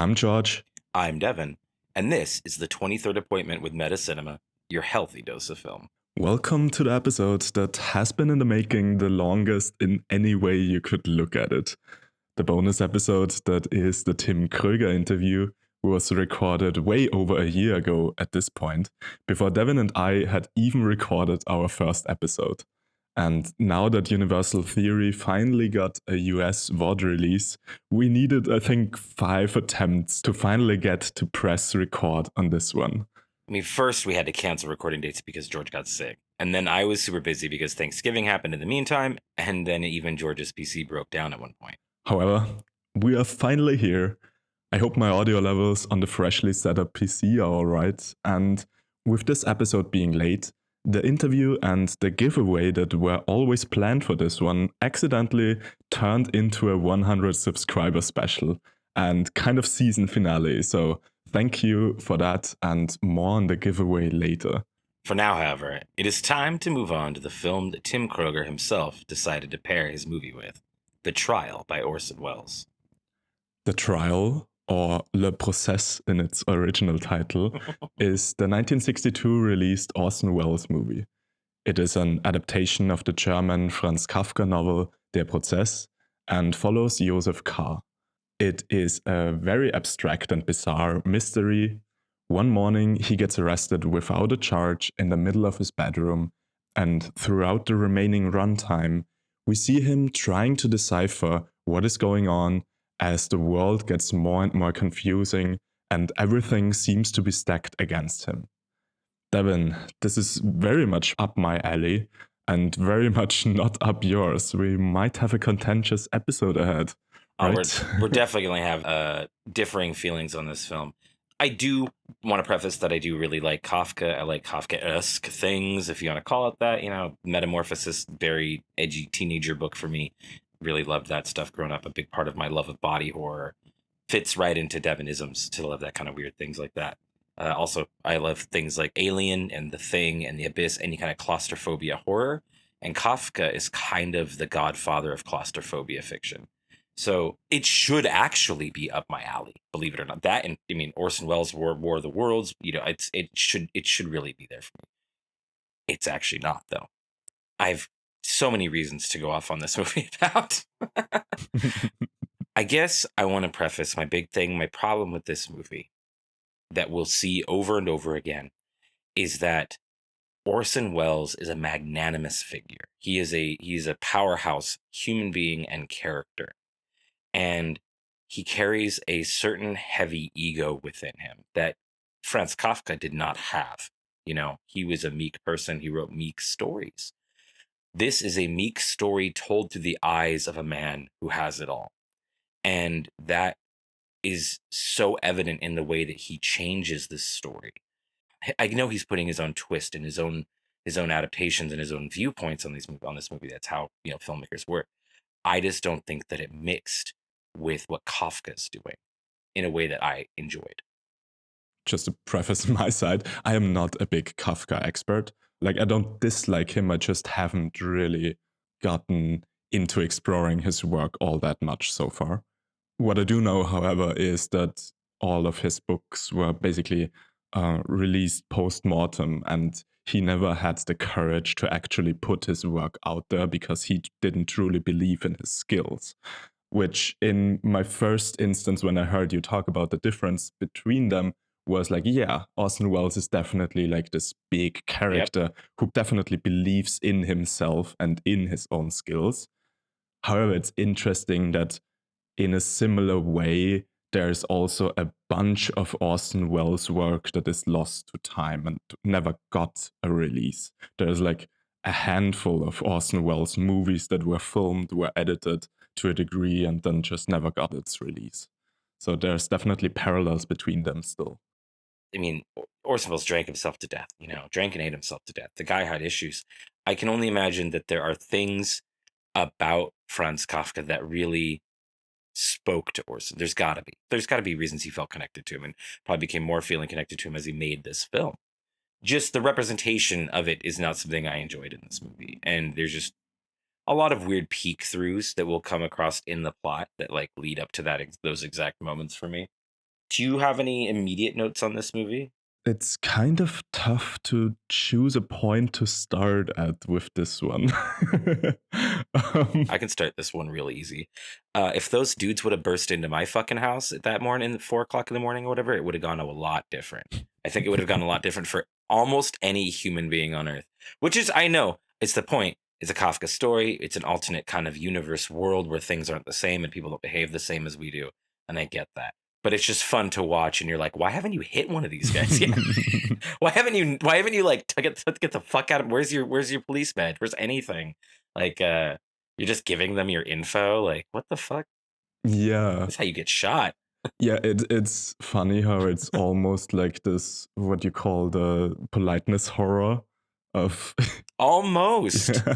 I'm George. I'm Devyn, and this is the 23rd appointment with Medicinema, your healthy dose of film. Welcome to the episode that has been in the making the longest in any way you could look at it. The bonus episode that is the Timm Kröger interview was recorded way over a year ago at this point, before Devyn and I had even recorded our first episode. And now that Universal Theory finally got a US VOD release, we needed, I think, 5 attempts to finally get to press record on this one. I mean, first we had to cancel recording dates because George got sick. And then I was super busy because Thanksgiving happened in the meantime. And then even George's PC broke down at one point. However, we are finally here. I hope my audio levels on the freshly set up PC are alright. And with this episode being late, the interview and the giveaway that were always planned for this one accidentally turned into a 100 subscriber special and kind of season finale. So thank you for that, and more on the giveaway later. For now, however, it is time to move on to the film that Timm Kröger himself decided to pair his movie with, The Trial by Orson Welles. The Trial, or Le Procès in its original title, is the 1962 released Orson Welles movie. It is an adaptation of the German Franz Kafka novel Der Prozess and follows Joseph K. It is a very abstract and bizarre mystery. One morning, he gets arrested without a charge in the middle of his bedroom, and throughout the remaining runtime, we see him trying to decipher what is going on as the world gets more and more confusing and everything seems to be stacked against him. Devyn, this is very much up my alley and very much not up yours. We might have a contentious episode ahead. Right? We're definitely going to have differing feelings on this film. I do want to preface that I do really like Kafka. I like Kafka-esque things, if you want to call it that. You know, Metamorphosis, very edgy teenager book for me. Really loved that stuff growing up. A big part of my love of body horror fits right into Devynisms to love that kind of weird things like that. Also, I love things like Alien and The Thing and The Abyss, any kind of claustrophobia horror. And Kafka is kind of the godfather of claustrophobia fiction. So it should actually be up my alley, believe it or not. That, and I mean, Orson Welles' War of the Worlds, you know, it should really be there for me. It's actually not, though. I've so many reasons to go off on this movie about. I guess I want to preface my big thing, my problem with this movie that we'll see over and over again is that Orson Welles is a magnanimous figure. He's a powerhouse human being and character. And he carries a certain heavy ego within him that Franz Kafka did not have. You know, he was a meek person. He wrote meek stories. This is a meek story told through the eyes of a man who has it all. And that is so evident in the way that he changes this story. I know he's putting his own twist and his own adaptations and his own viewpoints on this movie. That's how, you know, filmmakers work. I just don't think that it mixed with what Kafka's doing in a way that I enjoyed. Just to preface my side, I am not a big Kafka expert. Like, I don't dislike him, I just haven't really gotten into exploring his work all that much so far. What I do know, however, is that all of his books were basically released post-mortem, and he never had the courage to actually put his work out there because he didn't truly believe in his skills. Which, in my first instance, when I heard you talk about the difference between them, was like, yeah, Orson Welles is definitely like this big character who definitely believes in himself and in his own skills. However, it's interesting that in a similar way, there's also a bunch of Orson Welles work that is lost to time and never got a release. There's like a handful of Orson Welles movies that were filmed, were edited to a degree, and then just never got its release. So there's definitely parallels between them still. I mean, Orson Welles drank himself to death, you know, drank and ate himself to death. The guy had issues. I can only imagine that there are things about Franz Kafka that really spoke to Orson. There's got to be reasons he felt connected to him, and probably became more feeling connected to him as he made this film. Just the representation of it is not something I enjoyed in this movie. And there's just a lot of weird peek throughs that will come across in the plot that like lead up to those exact moments for me. Do you have any immediate notes on this movie? It's kind of tough to choose a point to start at with this one. I can start this one real easy. If those dudes would have burst into my fucking house at that morning, at 4 o'clock in the morning or whatever, it would have gone a lot different. I think it would have gone a lot different for almost any human being on Earth. Which is, I know, it's the point. It's a Kafka story. It's an alternate kind of universe world where things aren't the same and people don't behave the same as we do. And I get that. But it's just fun to watch, and you're like, why haven't you hit one of these guys yet? Why haven't you like get the fuck out of where's your police badge? Where's anything? Like you're just giving them your info. Like, what the fuck? Yeah. That's how you get shot. Yeah, it's funny how it's almost like this, what you call the politeness horror of Almost. yeah.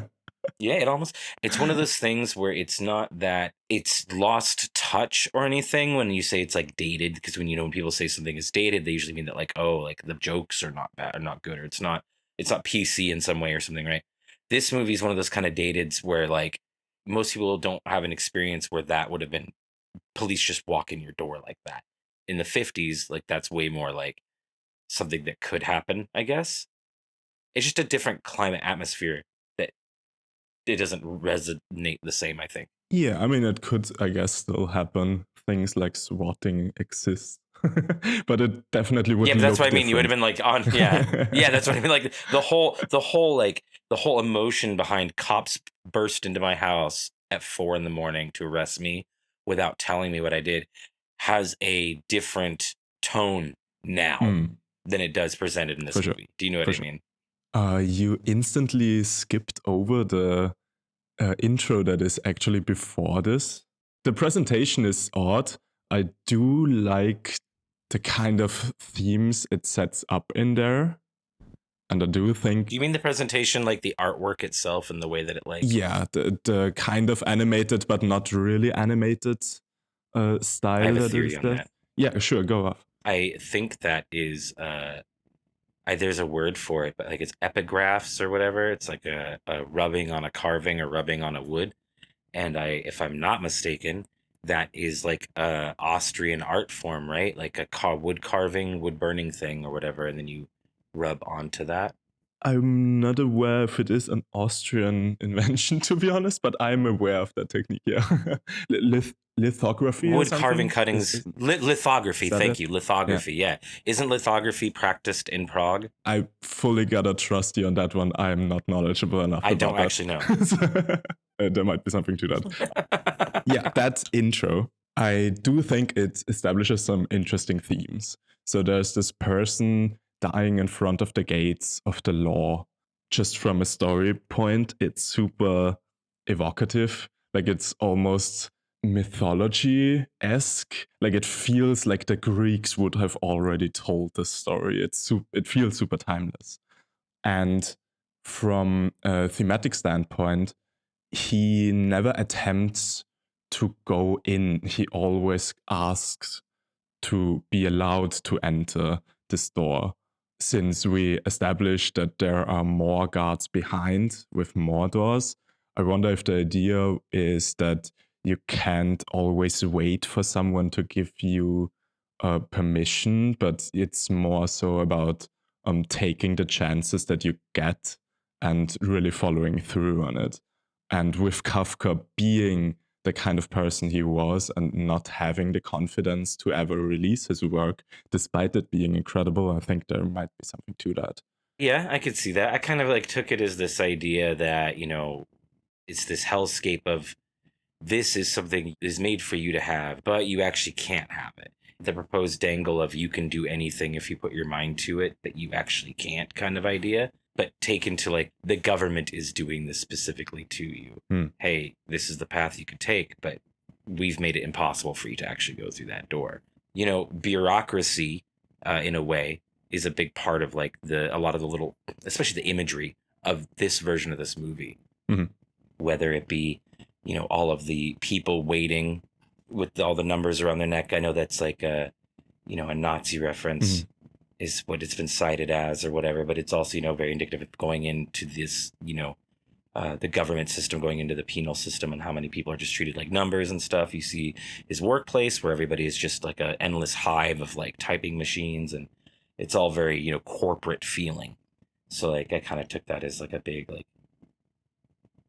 Yeah, it's one of those things where it's not that it's lost touch or anything when you say it's like dated, because when people say something is dated, they usually mean that like, oh, like the jokes are not bad or not good, or it's not PC in some way or something, right? This movie is one of those kind of dateds where like most people don't have an experience where that would have been police just walk in your door like that. In the 50s, like that's way more like something that could happen, I guess. It's just a different climate atmosphere that it doesn't resonate the same, I think. Yeah, I mean, it could, I guess, still happen. Things like swatting exist, but it definitely would. Yeah, but that's look what I mean. You would have different. been like on, yeah, that's what I mean. Like the whole emotion behind cops burst into my house at 4 a.m. to arrest me without telling me what I did has a different tone now Mm, than it does presented in this for sure. movie. Do you know what For I sure. mean? You instantly skipped over the intro that is actually before this. The presentation is odd. I do like the kind of themes it sets up in there. And I do think... Do you mean the presentation, like the artwork itself and the way that it like... Yeah, the kind of animated but not really animated style I have a that theory is on there. that. Yeah, sure, go off. I think that is... there's a word for it, but like it's epigraphs or whatever. It's like a rubbing on a carving or rubbing on a wood. And if I'm not mistaken, that is like a Austrian art form, right? Like a wood carving, wood burning thing or whatever, and then you rub onto that. I'm not aware if it is an Austrian invention, to be honest, but I'm aware of that technique, yeah. Lithography or Wood something? carving cuttings, lithography. is that Thank it? you, lithography. Yeah. Isn't lithography practiced in Prague? I fully gotta trust you on that one. I'm not knowledgeable enough I about don't that. actually know. There might be something to that. Yeah, that intro, I do think it establishes some interesting themes. So there's this person dying in front of the gates of the law. Just from a story point, it's super evocative. Like it's almost mythology-esque. Like it feels like the Greeks would have already told the story. It feels super timeless. And from a thematic standpoint, he never attempts to go in. He always asks to be allowed to enter this door. Since we established that there are more guards behind with more doors, I wonder if the idea is that you can't always wait for someone to give you permission, but it's more so about taking the chances that you get and really following through on it. And with Kafka being the kind of person he was and not having the confidence to ever release his work, despite it being incredible, I think there might be something to that. Yeah, I could see that. I kind of like took it as this idea that, it's this hellscape of this is something is made for you to have, but you actually can't have it. The proposed dangle of you can do anything if you put your mind to it, that you actually can't kind of idea, but taken to like the government is doing this specifically to you. Hey, this is the path you could take, but we've made it impossible for you to actually go through that door. Bureaucracy, in a way, is a big part of like a lot of the little, especially the imagery of this version of this movie. Mm-hmm. Whether it be, all of the people waiting with all the numbers around their neck. I know that's like a Nazi reference is what it's been cited as or whatever, but it's also, very indicative of going into this, the government system going into the penal system and how many people are just treated like numbers and stuff. You see his workplace where everybody is just like an endless hive of like typing machines, and it's all very, you know, corporate feeling. So like I kind of took that as like a big like,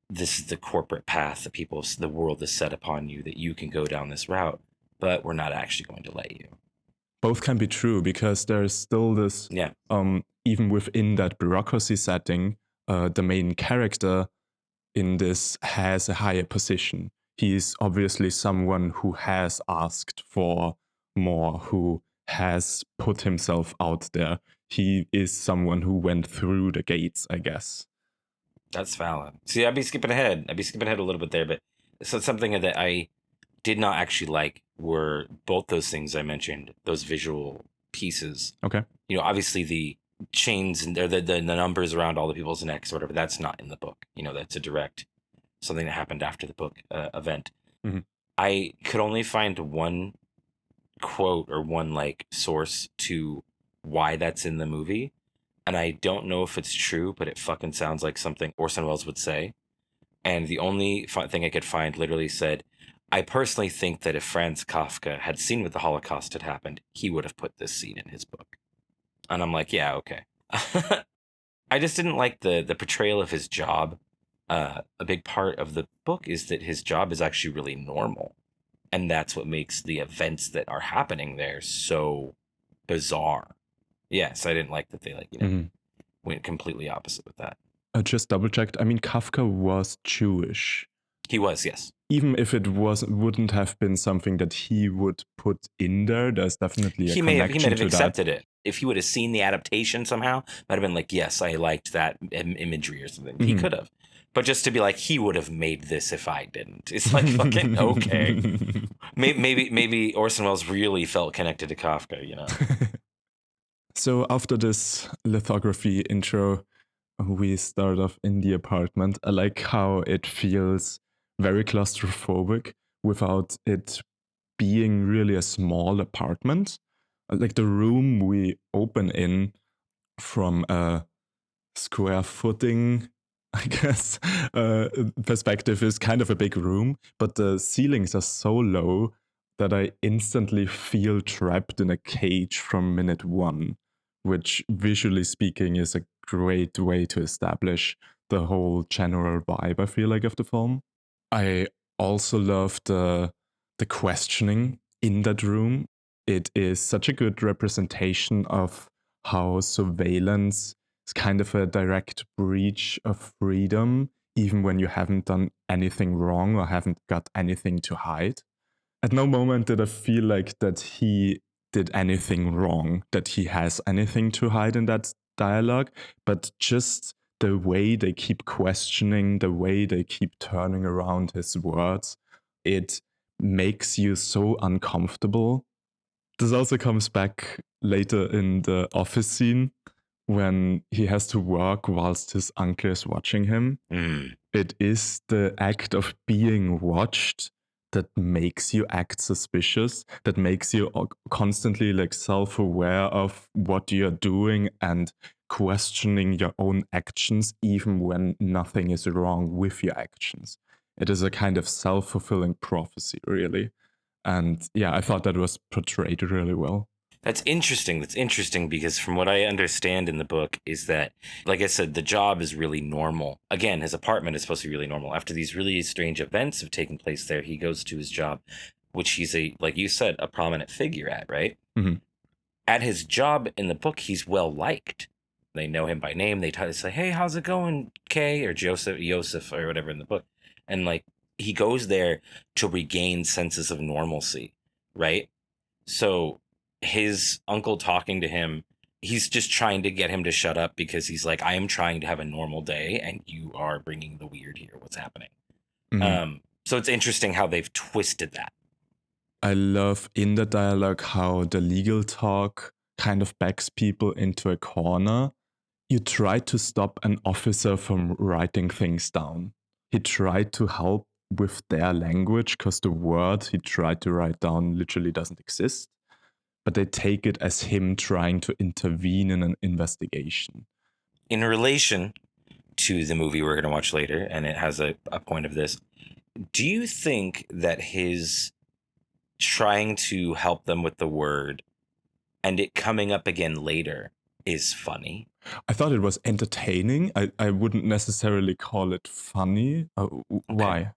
this is the corporate path that people, the world has set upon you, that you can go down this route, but we're not actually going to let you. Both can be true, because there's still this, even within that bureaucracy setting, the main character in this has a higher position. He's obviously someone who has asked for more, who has put himself out there. He is someone who went through the gates, I guess. That's valid. See, I'd be skipping ahead a little bit there, but so something that I did not actually like were both those things I mentioned, those visual pieces. Okay. You know, obviously the chains and the numbers around all the people's necks or whatever, that's not in the book. You know, that's a direct something that happened after the book event. Mm-hmm. I could only find one quote or one like source to why that's in the movie, and I don't know if it's true, but it fucking sounds like something Orson Welles would say. And the only thing I could find literally said, I personally think that if Franz Kafka had seen what the Holocaust had happened, he would have put this scene in his book. And I'm like, yeah, okay. I just didn't like the portrayal of his job. A big part of the book is that his job is actually really normal. And that's what makes the events that are happening there so bizarre. Yes, I didn't like that they went completely opposite with that. I just double checked. I mean, Kafka was Jewish. He was, yes. Even if it wouldn't have been something that he would put in there, there's definitely a connection to that. He may have accepted it. If he would have seen the adaptation somehow, might have been like, yes, I liked that imagery or something. Mm-hmm. He could have. But just to be like, he would have made this if I didn't. It's like, fucking okay. Maybe Orson Welles really felt connected to Kafka, you know? So after this lithography intro, we start off in the apartment. I like how it feels very claustrophobic without it being really a small apartment. Like the room we open in, from a square footing, I guess, perspective, is kind of a big room, but the ceilings are so low that I instantly feel trapped in a cage from minute one, which visually speaking is a great way to establish the whole general vibe, I feel like, of the film. I also love the questioning in that room. It is such a good representation of how surveillance is kind of a direct breach of freedom, even when you haven't done anything wrong or haven't got anything to hide. At no moment did I feel like that he did anything wrong, that he has anything to hide in that dialogue, but just the way they keep questioning, the way they keep turning around his words, it makes you so uncomfortable. This also comes back later in the office scene when he has to work whilst his uncle is watching him. It is the act of being watched that makes you act suspicious, that makes you constantly like self-aware of what you're doing and questioning your own actions, even when nothing is wrong with your actions. It is a kind of self-fulfilling prophecy, really. And yeah, I thought that was portrayed really well. That's interesting. That's interesting because from what I understand in the book is that, like I said, the job is really normal. Again, his apartment is supposed to be really normal. After these really strange events have taken place there, he goes to his job, which he's like you said, a prominent figure at, right? Mm-hmm. At his job in the book, he's well liked. They know him by name. They say, hey, how's it going, Kay? Or Joseph or whatever in the book. And like, he goes there to regain senses of normalcy, right? So his uncle talking to him, he's just trying to get him to shut up because he's like, I am trying to have a normal day and you are bringing the weird here. What's happening? Mm-hmm. So it's interesting how they've twisted that. I love in the dialogue how the legal talk kind of backs people into a corner. You try to stop an officer from writing things down. He tried to help with their language because the word he tried to write down literally doesn't exist. But they take it as him trying to intervene in an investigation. In relation to the movie we're going to watch later, and it has a point of this. Do you think that his trying to help them with the word and it coming up again later is funny? I thought it was entertaining. I wouldn't necessarily call it funny. Why?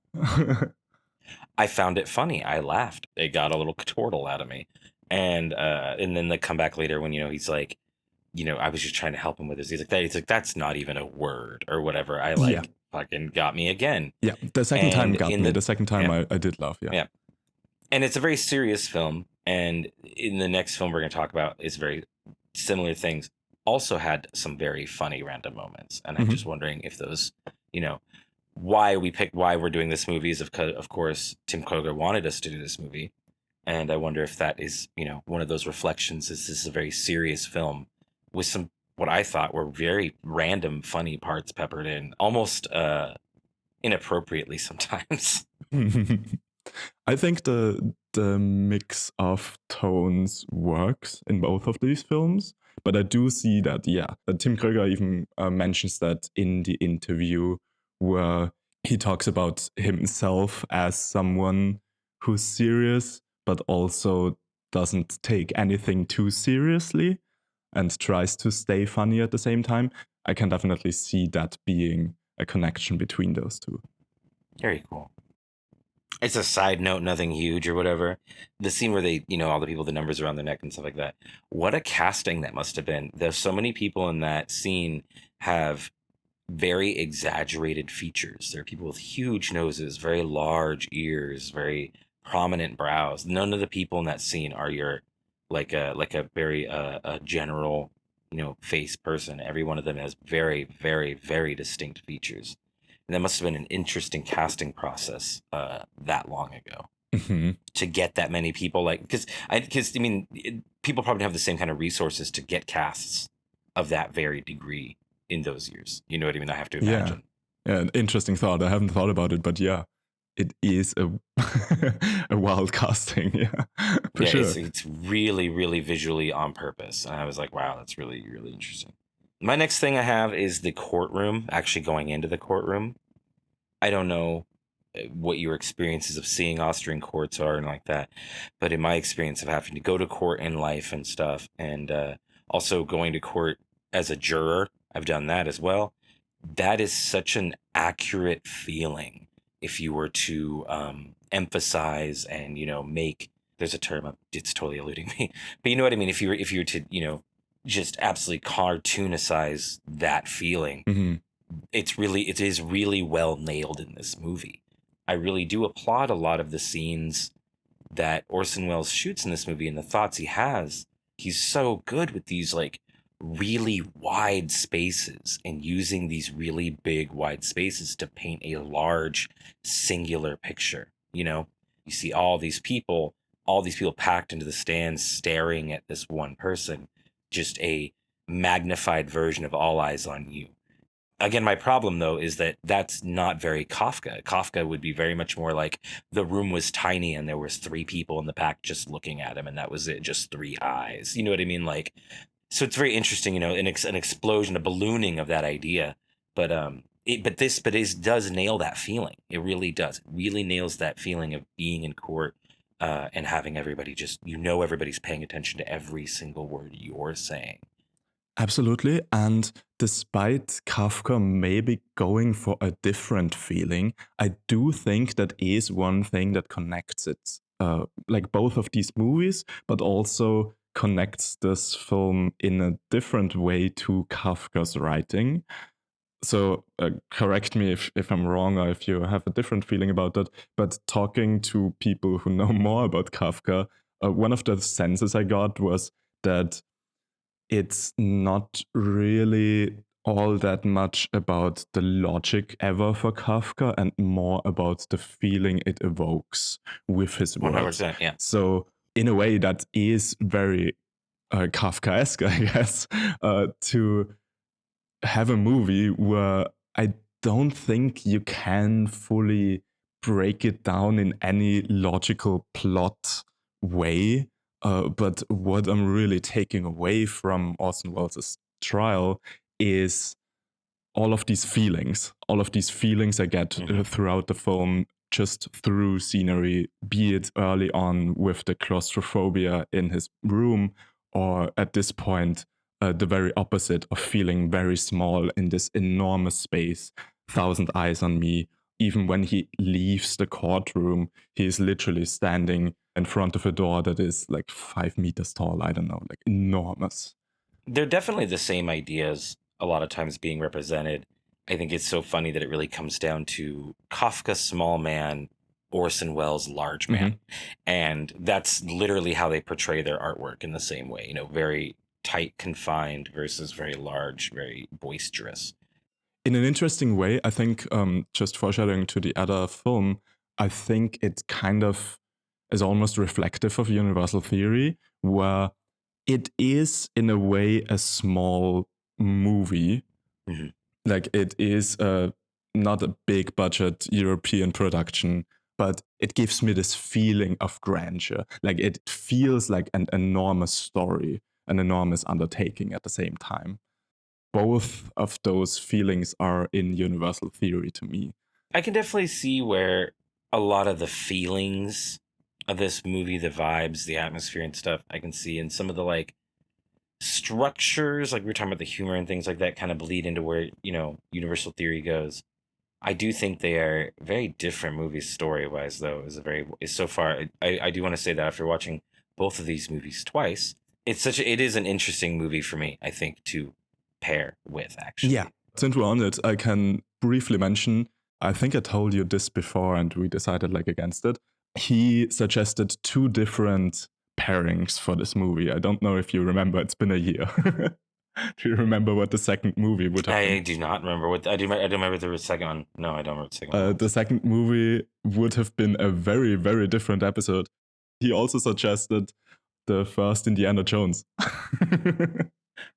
I found it funny. I laughed. It got a little chortle out of me. And then they come back later when, he's like, I was just trying to help him with this. He's like, that's not even a word or whatever. I Yeah. fucking got me again. Yeah, the second time And got in me. the- The second time yeah. I did laugh, yeah. Yeah. And it's a very serious film. And in the next film we're going to talk about is very similar things. Also had some very funny random moments. And I'm Mhm. just wondering if those, why we're doing this movie is, of course, Timm Kröger wanted us to do this movie. And I wonder if that is, one of those reflections is this is a very serious film with some, what I thought were very random, funny parts peppered in, almost inappropriately sometimes. I think the mix of tones works in both of these films, but I do see that, Timm Kröger even mentions that in the interview where he talks about himself as someone who's serious, but also doesn't take anything too seriously and tries to stay funny at the same time. I can definitely see that being a connection between those two. Very cool. It's a side note, nothing huge or whatever. The scene where they, all the people, the numbers around their neck and stuff like that. What a casting that must have been. There's so many people in that scene have very exaggerated features. There are people with huge noses, very large ears, very prominent brows. None of the people in that scene are your like a very a general, face person. Every one of them has very, very, very distinct features. And that must have been an interesting casting process that long ago to get that many people. Because people probably have the same kind of resources to get casts of that very degree in those years. You know what I mean? I have to imagine. Yeah, an interesting thought. I haven't thought about it, but yeah, it is a a wild casting. Yeah, for sure. It's really, really visually on purpose. And I was like, wow, that's really, really interesting. My next thing I have is the courtroom, actually going into the courtroom. I don't know what your experiences of seeing Austrian courts are and like that, but in my experience of having to go to court in life and stuff, and also going to court as a juror, I've done that as well. That is such an accurate feeling if you were to emphasize and, make, there's a term, it's totally eluding me, but you know what I mean? If you were to, just absolutely cartoonicize that feeling, it is really well nailed in this movie. I really do applaud a lot of the scenes that Orson Welles shoots in this movie and the thoughts he has. He's so good with these really wide spaces and using these really big wide spaces to paint a large singular picture. You see all these people packed into the stands staring at this one person, just a magnified version of All Eyes on You. Again, my problem, though, is that that's not very Kafka. Kafka would be very much more like the room was tiny and there was 3 people in the pack just looking at him, and that was it, just 3 eyes. You know what I mean? So it's very interesting, an explosion, a ballooning of that idea. But this does nail that feeling. It really does. It really nails that feeling of being in court and having everybody everybody's paying attention to every single word you're saying. Absolutely. And despite Kafka maybe going for a different feeling, I do think that is one thing that connects it, like both of these movies, but also connects this film in a different way to Kafka's writing. So correct me if I'm wrong or if you have a different feeling about that. But talking to people who know more about Kafka, one of the senses I got was that it's not really all that much about the logic ever for Kafka and more about the feeling it evokes with his words. 100%, yeah. So in a way that is very Kafkaesque, I guess, to have a movie where I don't think you can fully break it down in any logical plot way. But what I'm really taking away from Orson Welles' trial is all of these feelings I get throughout the film, just through scenery, be it early on with the claustrophobia in his room, or at this point, the very opposite of feeling very small in this enormous space, thousand eyes on me. Even when he leaves the courtroom, he's literally standing in front of a door that is like 5 meters tall. I don't know, like enormous. They're definitely the same ideas a lot of times being represented. I think it's so funny that it really comes down to Kafka, small man, Orson Welles, large man. And that's literally how they portray their artwork in the same way, very tight, confined versus very large, very boisterous. In an interesting way, I think, just foreshadowing to the other film, I think it kind of is almost reflective of universal theory, where it is, in a way, a small movie. Like, it is not a big budget European production, but it gives me this feeling of grandeur. Like, it feels like an enormous story, an enormous undertaking at the same time. Both of those feelings are in universal theory to me. I can definitely see where a lot of the feelings of this movie, the vibes, the atmosphere and stuff, I can see in some of the like structures, like we were talking about the humor and things like that, kind of bleed into where, universal theory goes. I do think they are very different movies story wise, though. So far, I do want to say that after watching both of these movies twice, it is an interesting movie for me, I think, to pair with, actually. Yeah. Since we're on it, I can briefly mention, I think I told you this before and we decided like against it. He suggested 2 different pairings for this movie. I don't know if you remember, it's been a year. Do you remember what the second movie would have been? I do not remember what I do. I don't remember the second one. No, I don't remember the second one. The second movie would have been a very, very different episode. He also suggested the first Indiana Jones.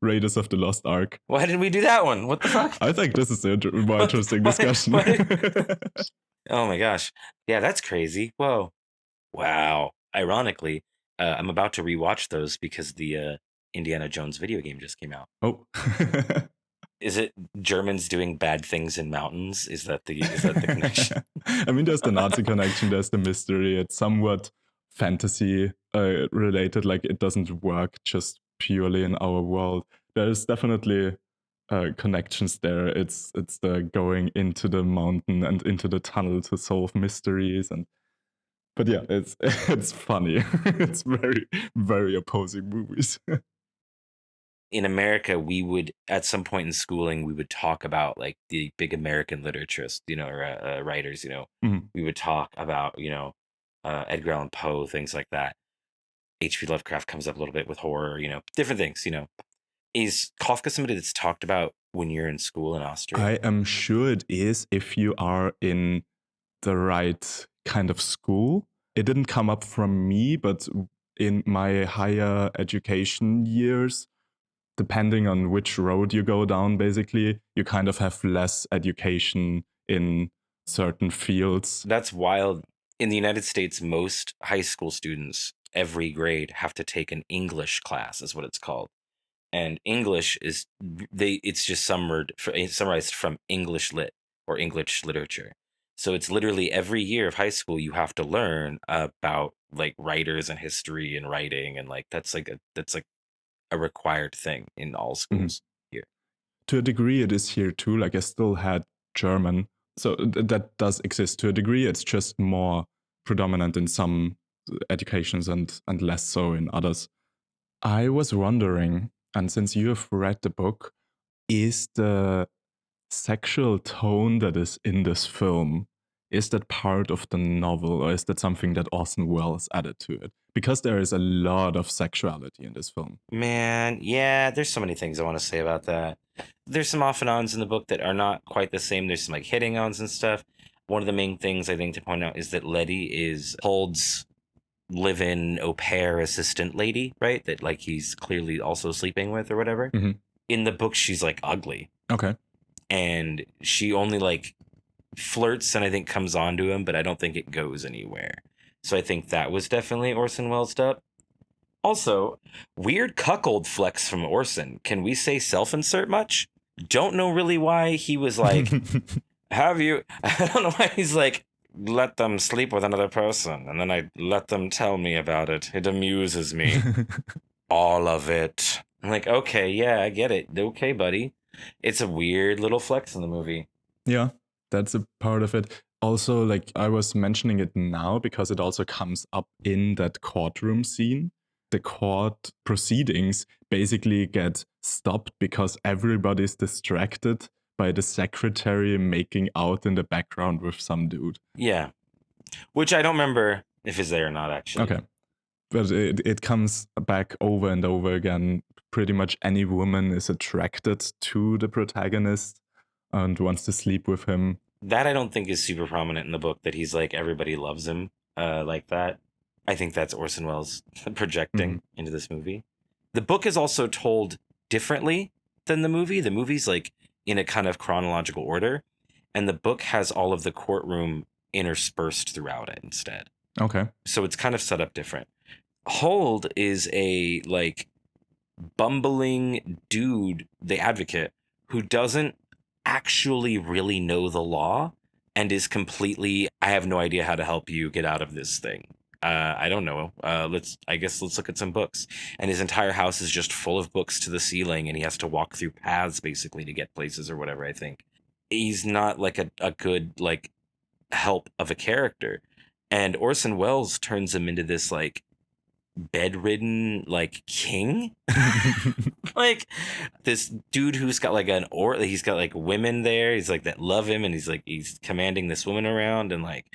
Raiders of the Lost Ark. Why didn't we do that one? What the fuck? I think this is a more interesting discussion. Oh my gosh. Yeah, that's crazy. Whoa. Wow. Ironically, I'm about to rewatch those because the Indiana Jones video game just came out. Oh. Is it Germans doing bad things in mountains? Is that the connection? I mean, there's the Nazi connection, there's the mystery. It's somewhat fantasy related, like it doesn't work just purely in our world. There's definitely connections there. It's the going into the mountain and into the tunnel to solve mysteries, but yeah, it's funny. It's very, very opposing movies. In America, we would, at some point in schooling, we would talk about like the big American literaturists, or writers, we would talk about, Edgar Allan Poe, things like that. H.P. Lovecraft comes up a little bit with horror, different things, Is Kafka somebody that's talked about when you're in school in Austria? I am sure it is, if you are in the right kind of school. It didn't come up from me, but in my higher education years, depending on which road you go down, basically, you kind of have less education in certain fields. That's wild. In the United States, most high school students, every grade, have to take an English class, is what it's called. And English it's just summarized from English lit or English literature. So it's literally every year of high school you have to learn about like writers and history and writing, and like that's like a required thing in all schools here. To a degree, it is here too. Like I still had German, so that does exist to a degree. It's just more predominant in some educations and less so in others. I was wondering, and since you have read the book, is the sexual tone that is in this film, is that part of the novel, or is that something that Orson Welles added to it? Because there is a lot of sexuality in this film. Man, yeah, there's so many things I want to say about that. There's some off and ons in the book that are not quite the same. There's some like hitting ons and stuff. One of the main things I think to point out is that Letty is Hold's live-in au pair assistant lady, right? That like he's clearly also sleeping with or whatever. In the book, she's like ugly. Okay. And she only like flirts and I think comes on to him, but I don't think it goes anywhere. So I think that was definitely Orson Welles up. Also, weird cuckold flex from Orson. Can we say self-insert much? don't know really why he was like, I don't know why he's like, let them sleep with another person, and then I let them tell me about it. It amuses me. All of it. I'm like, okay, yeah, I get it. Okay, buddy. It's a weird little flex in the movie. Yeah, that's a part of it. Also, like I was mentioning it now because it also comes up in that courtroom scene. The court proceedings basically get stopped because everybody's distracted by the secretary making out in the background with some dude. Yeah. Which I don't remember if is there or not, actually. Okay. But it comes back over and over again. Pretty much any woman is attracted to the protagonist and wants to sleep with him. That I don't think is super prominent in the book, that he's like, everybody loves him like that. I think that's Orson Welles projecting into this movie. The book is also told differently than the movie. The movie's like in a kind of chronological order, and the book has all of the courtroom interspersed throughout it instead. Okay. So it's kind of set up different. Hold is a like bumbling dude, the advocate, who doesn't actually really know the law and is completely, I have no idea how to help you get out of this thing. I don't know. Let's look at some books. And his entire house is just full of books to the ceiling, and he has to walk through paths basically to get places or whatever, I think. He's not like a good like help of a character. And Orson Welles turns him into this like bedridden like king. Like this dude who's got like he's got like women there, he's like that love him, and he's commanding this woman around, and like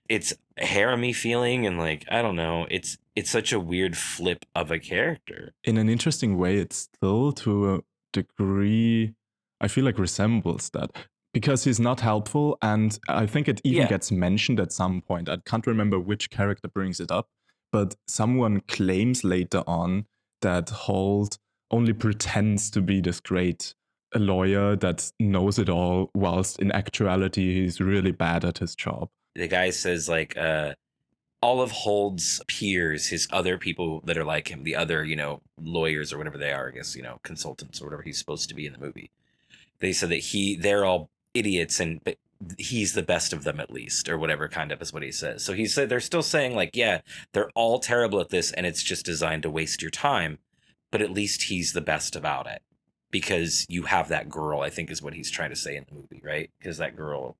it's harem-y feeling, and like I don't know, it's such a weird flip of a character. In an interesting way, it still to a degree I feel like resembles that, because he's not helpful, and I think it even gets mentioned at some point. I can't remember which character brings it up, but someone claims later on that Holt only pretends to be this great lawyer that knows it all, whilst in actuality he's really bad at his job. The guy says like all of Hold's peers, his other people that are like him, the other, lawyers or whatever they are, I guess, consultants or whatever he's supposed to be in the movie. They said that they're all idiots, but he's the best of them at least, or whatever kind of is what he says. So he said they're still saying like, yeah, they're all terrible at this and it's just designed to waste your time, but at least he's the best about it because you have that girl, I think is what he's trying to say in the movie, right? Because that girl,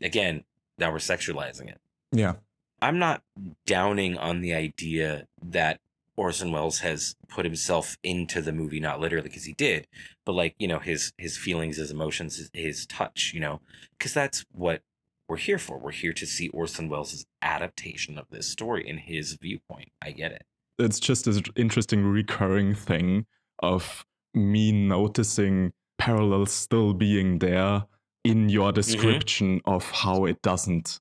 again, now we're sexualizing it. Yeah. I'm not downing on the idea that Orson Welles has put himself into the movie, not literally because he did, but like, his feelings, his emotions, his touch, because that's what we're here for. We're here to see Orson Welles' adaptation of this story in his viewpoint. I get it. It's just this interesting recurring thing of me noticing parallels still being there in your description of how it doesn't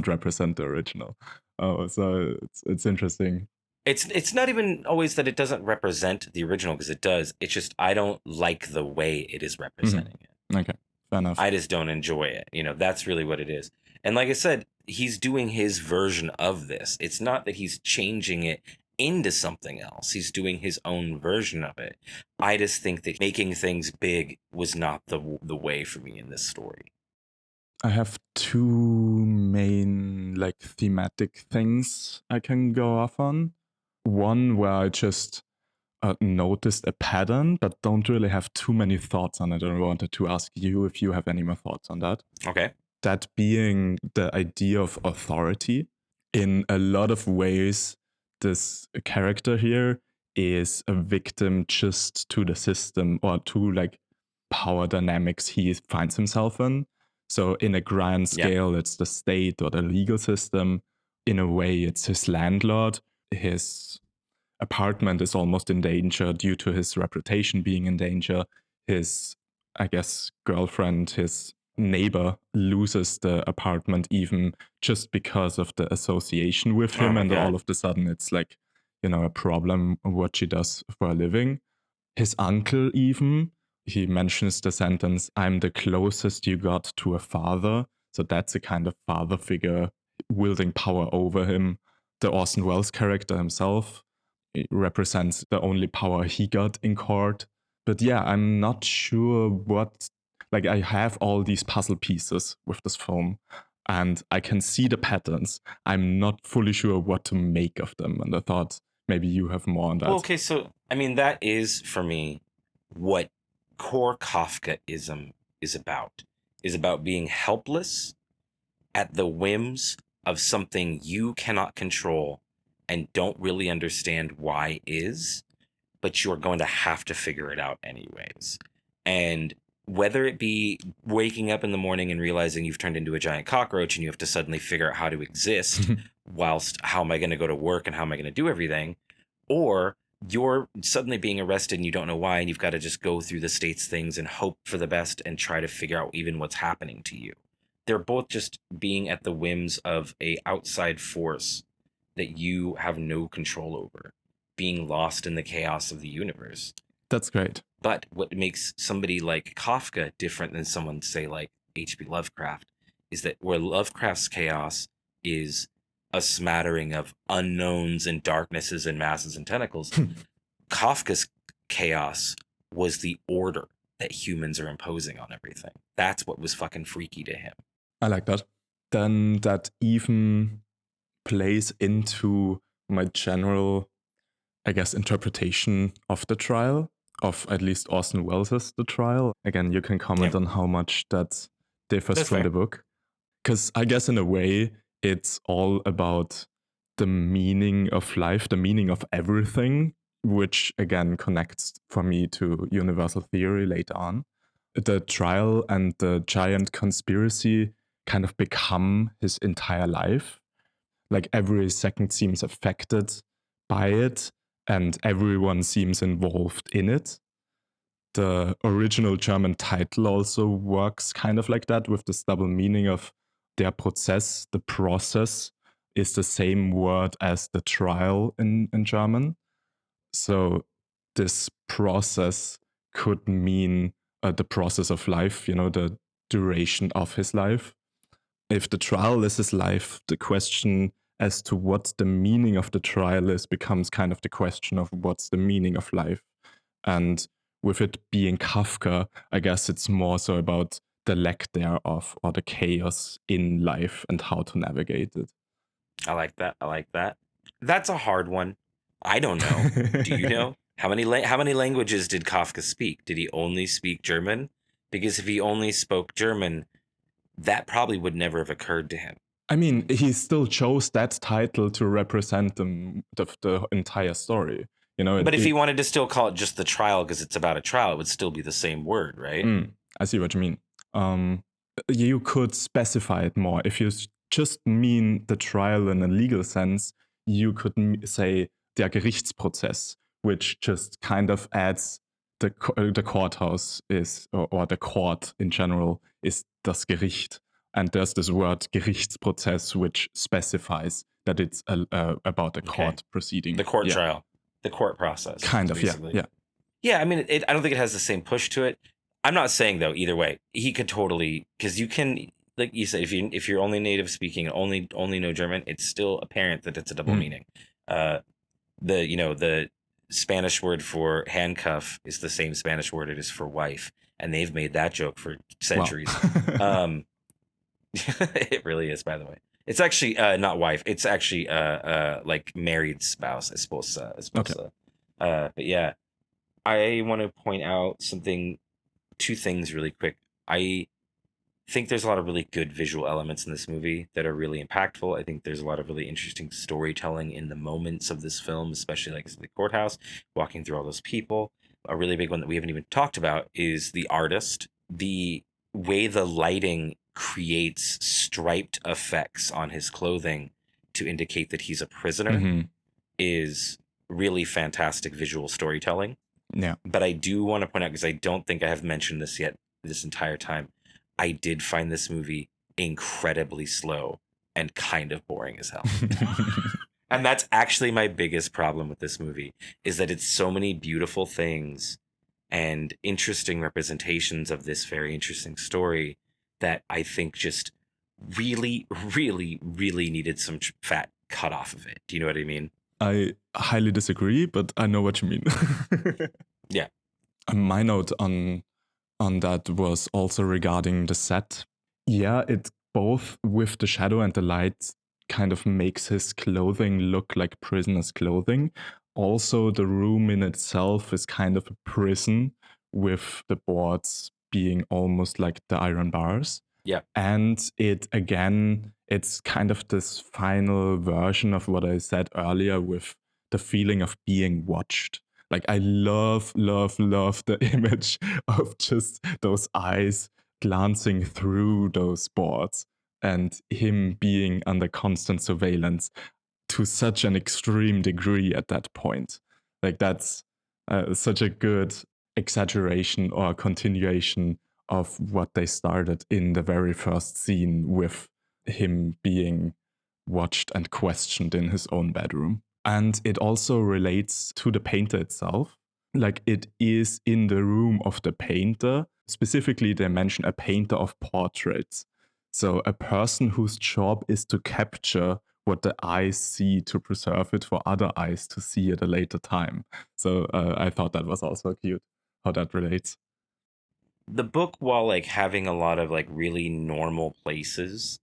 represent the original. Oh, so it's interesting. It's not even always that it doesn't represent the original, because it does. It's just I don't like the way it is representing it. Okay, fair enough. I just don't enjoy it. That's really what it is. And like I said, he's doing his version of this. It's not that he's changing it into something else. He's doing his own version of it. I just think that making things big was not the way for me in this story. I have two main like thematic things I can go off on. One where I just noticed a pattern, but don't really have too many thoughts on it. I wanted to ask you if you have any more thoughts on that. Okay. That being the idea of authority. In a lot of ways, this character here is a victim just to the system or to like power dynamics he finds himself in. So in a grand scale, it's the state or the legal system. In a way, it's his landlord. His apartment is almost in danger due to his reputation being in danger. His, I guess, girlfriend, his neighbor loses the apartment even just because of the association with him. And all of a sudden it's like, a problem what she does for a living. His uncle even, he mentions the sentence, "I'm the closest you got to a father." So that's a kind of father figure wielding power over him. The Orson Welles character himself, it represents the only power he got in court. But yeah, I'm not sure what, like, I have all these puzzle pieces with this film and I can see the patterns. I'm not fully sure what to make of them. And I thought maybe you have more on that. Well, okay, so I mean, that is for me what core Kafkaism is about being helpless at the whims of something you cannot control and don't really understand why is, but you're going to have to figure it out anyways. And whether it be waking up in the morning and realizing you've turned into a giant cockroach and you have to suddenly figure out how to exist whilst how am I going to go to work and how am I going to do everything, or you're suddenly being arrested and you don't know why and you've got to just go through the state's things and hope for the best and try to figure out even what's happening to you. They're both just being at the whims of a outside force that you have no control over, being lost in the chaos of the universe. That's great. But what makes somebody like Kafka different than someone, say, like H.P. Lovecraft, is that where Lovecraft's chaos is a smattering of unknowns and darknesses and masses and tentacles, Kafka's chaos was the order that humans are imposing on everything. That's what was fucking freaky to him. I like that. Then that even plays into my general, I guess, interpretation of the trial, of at least Orson Welles' The Trial. Again, you can comment on how much that differs from the book. Because I guess in a way, it's all about the meaning of life, the meaning of everything, which again connects for me to universal theory later on. The trial and the giant conspiracy kind of become his entire life. Like every second seems affected by it and everyone seems involved in it. The original German title also works kind of like that, with this double meaning of der Prozess. The process is the same word as the trial in German. So this process could mean the process of life, the duration of his life. If the trial is his life, the question as to what the meaning of the trial is becomes kind of the question of what's the meaning of life. And with it being Kafka, I guess it's more so about the lack thereof or the chaos in life and how to navigate it. I like that. That's a hard one. I don't know. Do you know? How many languages did Kafka speak? Did he only speak German? Because if he only spoke German, that probably would never have occurred to him. I mean, he still chose that title to represent the entire story. But if he wanted to still call it just the trial because it's about a trial, it would still be the same word, right? I see what you mean. You could specify it more. If you just mean the trial in a legal sense, you could say der Gerichtsprozess, which just kind of adds the courthouse is, or the court in general, is das Gericht. And there's this word Gerichtsprozess, which specifies that it's about a court proceeding. The court trial. The court process. Kind of, basically. Yeah. Yeah, I mean, I don't think it has the same push to it. I'm not saying, though, either way. He could totally, because you can, like you said, if you're only native speaking and only know German, it's still apparent that it's a double meaning. The Spanish word for handcuff is the same Spanish word it is for wife, and they've made that joke for centuries. Wow. It really is, by the way. It's actually not wife. It's actually like married spouse, I suppose. Okay. But yeah, I want to point out two things really quick. I think there's a lot of really good visual elements in this movie that are really impactful. I think there's a lot of really interesting storytelling in the moments of this film, especially like the courthouse, walking through all those people. A really big one that we haven't even talked about is the artist. The way the lighting creates striped effects on his clothing to indicate that he's a prisoner is really fantastic visual storytelling. Yeah. But I do want to point out, because I don't think I have mentioned this yet this entire time, I did find this movie incredibly slow and kind of boring as hell. And that's actually my biggest problem with this movie, is that it's so many beautiful things and interesting representations of this very interesting story that I think just really, really, really needed some fat cut off of it. Do you know what I mean? I highly disagree, but I know what you mean. Yeah. My note on that was also regarding the set. Yeah, it both with the shadow and the light kind of makes his clothing look like prisoner's clothing. Also, the room in itself is kind of a prison with the boards being almost like the iron bars. Yeah. And it's kind of this final version of what I said earlier with the feeling of being watched. Like, I love the image of just those eyes glancing through those boards and him being under constant surveillance to such an extreme degree at that point. Like, that's such a good exaggeration or continuation of what they started in the very first scene with him being watched and questioned in his own bedroom. And it also relates to the painter itself. Like, it is in the room of the painter. Specifically, they mention a painter of portraits. So a person whose job is to capture what the eyes see to preserve it for other eyes to see at a later time. So I thought that was also cute, how that relates. The book, while like having a lot of like really normal places,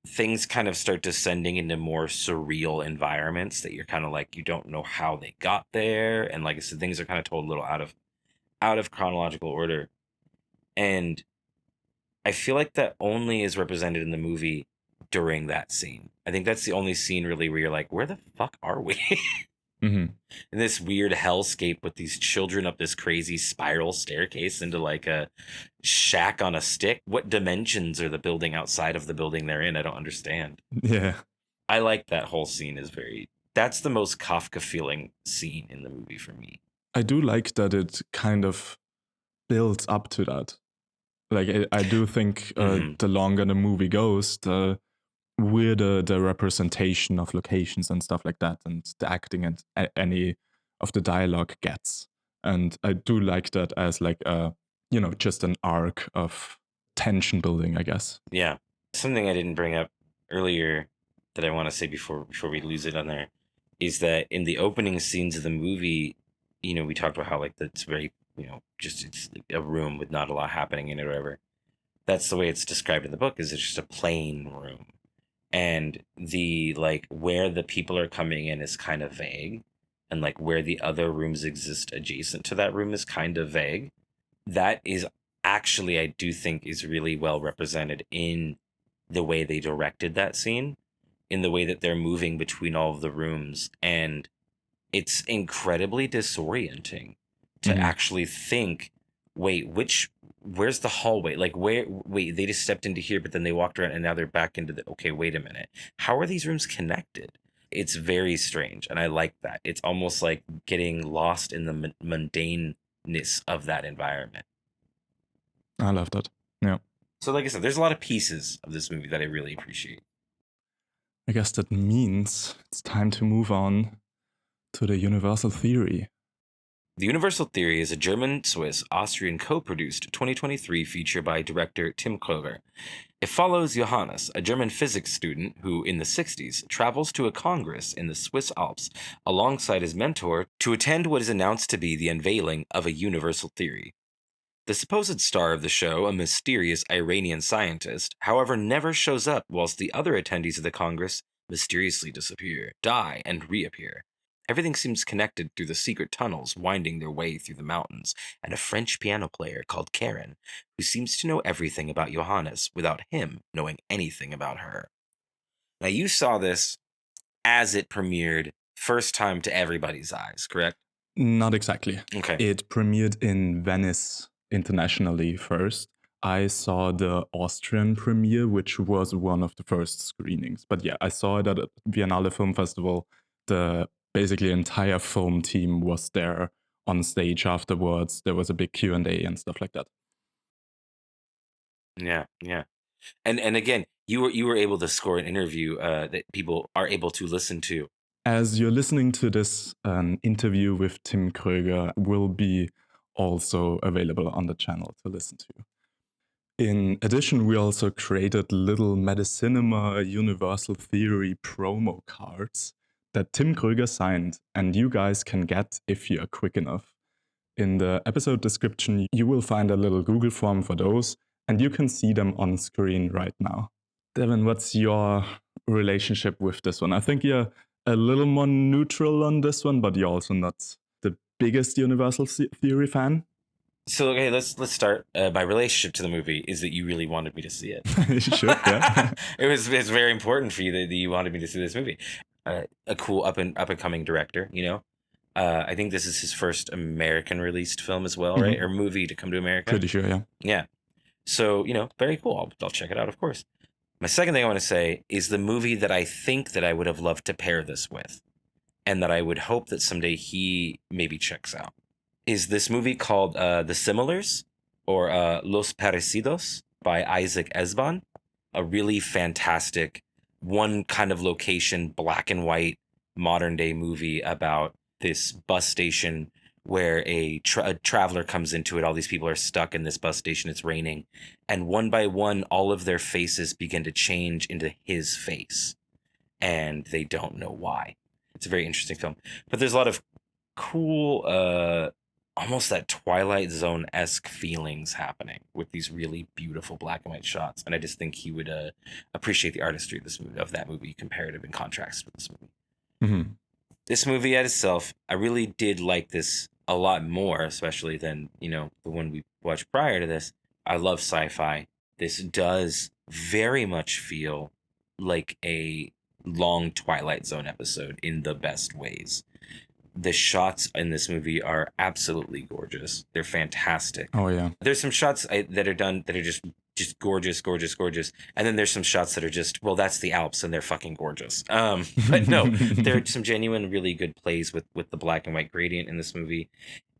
things kind of start descending into more surreal environments that you're kind of like, you don't know how they got there. And like I said, things are kind of told a little out of chronological order. And I feel like that only is represented in the movie during that scene. I think that's the only scene really where you're like, where the fuck are we? Mm-hmm. In this weird hellscape with these children up this crazy spiral staircase into like a shack on a stick. What dimensions are the building outside of the building they're in? I don't understand. Yeah. I like that whole scene is that's the most Kafka feeling scene in the movie for me. I do like that it kind of builds up to that. Like, I do think the longer the movie goes, the weirder the representation of locations and stuff like that, and the acting and any of the dialogue gets. And I do like that as like just an arc of tension building, I guess. Yeah. Something I didn't bring up earlier that I want to say before we lose it on there is that in the opening scenes of the movie, we talked about how like that's very, just it's like a room with not a lot happening in it or whatever. That's the way it's described in the book, is it's just a plain room. And the like where the people are coming in is kind of vague. And like where the other rooms exist adjacent to that room is kind of vague. That is actually, I do think, is really well represented in the way they directed that scene, in the way that they're moving between all of the rooms. And it's incredibly disorienting to actually think, wait, where's the hallway? Like, wait, they just stepped into here, but then they walked around and now they're back into okay, wait a minute. How are these rooms connected? It's very strange. And I like that. It's almost like getting lost in the mundaneness of that environment. I love that. Yeah. So like I said, there's a lot of pieces of this movie that I really appreciate. I guess that means it's time to move on to the Universal Theory. The Universal Theory is a German-Swiss-Austrian co-produced 2023 feature by director Timm Kröger. It follows Johannes, a German physics student who, in the 60s, travels to a congress in the Swiss Alps alongside his mentor to attend what is announced to be the unveiling of a universal theory. The supposed star of the show, a mysterious Iranian scientist, however, never shows up, whilst the other attendees of the Congress mysteriously disappear, die, and reappear. Everything seems connected through the secret tunnels winding their way through the mountains, and a French piano player called Karin, who seems to know everything about Johannes without him knowing anything about her. Now, you saw this as it premiered, first time to everybody's eyes, correct? Not exactly. Okay. It premiered in Venice internationally first. I saw the Austrian premiere, which was one of the first screenings. But yeah, I saw it at a Biennale Film Festival. The basically entire film team was there on stage afterwards. There was a big Q&A and stuff like that. Yeah. And again, you were able to score an interview that people are able to listen to. As you're listening to this, an interview with Timm Kröger will be also available on the channel to listen to. In addition, we also created little Medicinema Universal Theory promo cards that Timm Kröger signed, and you guys can get if you are quick enough. In the episode description, you will find a little Google form for those, and you can see them on screen right now. Devyn, what's your relationship with this one? I think you're a little more neutral on this one, but you're also not the biggest universal theory fan. So, okay, let's start. My relationship to the movie is that you really wanted me to see it. Sure, yeah. It's very important for you that you wanted me to see this movie. A cool up and coming director, you know. I think this is his first American released film as well, right? Or movie to come to America. Pretty sure, yeah. Yeah. So, you know, very cool. I'll check it out, of course. My second thing I want to say is the movie that I think that I would have loved to pair this with, and that I would hope that someday he maybe checks out, is this movie called The Similars, or Los Parecidos by Isaac Esban. A really fantastic, one kind of location, black and white, modern day movie about this bus station where a traveler comes into it. All these people are stuck in this bus station. It's raining. And one by one, all of their faces begin to change into his face. And they don't know why. It's a very interesting film. But there's a lot of cool, almost that Twilight Zone-esque feelings happening with these really beautiful black and white shots. And I just think he would appreciate the artistry of this movie, of that movie, comparative in contrast with this movie. Mm-hmm. This movie at itself, I really did like this a lot more, especially than, you know, the one we watched prior to this. I love sci-fi. This does very much feel like a long Twilight Zone episode in the best ways. The shots in this movie are absolutely gorgeous. They're fantastic. Oh, yeah. There's some shots that are done that are just gorgeous. And then there's some shots that are just, well, that's the Alps and they're fucking gorgeous. But no, there are some genuine, really good plays with the black and white gradient in this movie.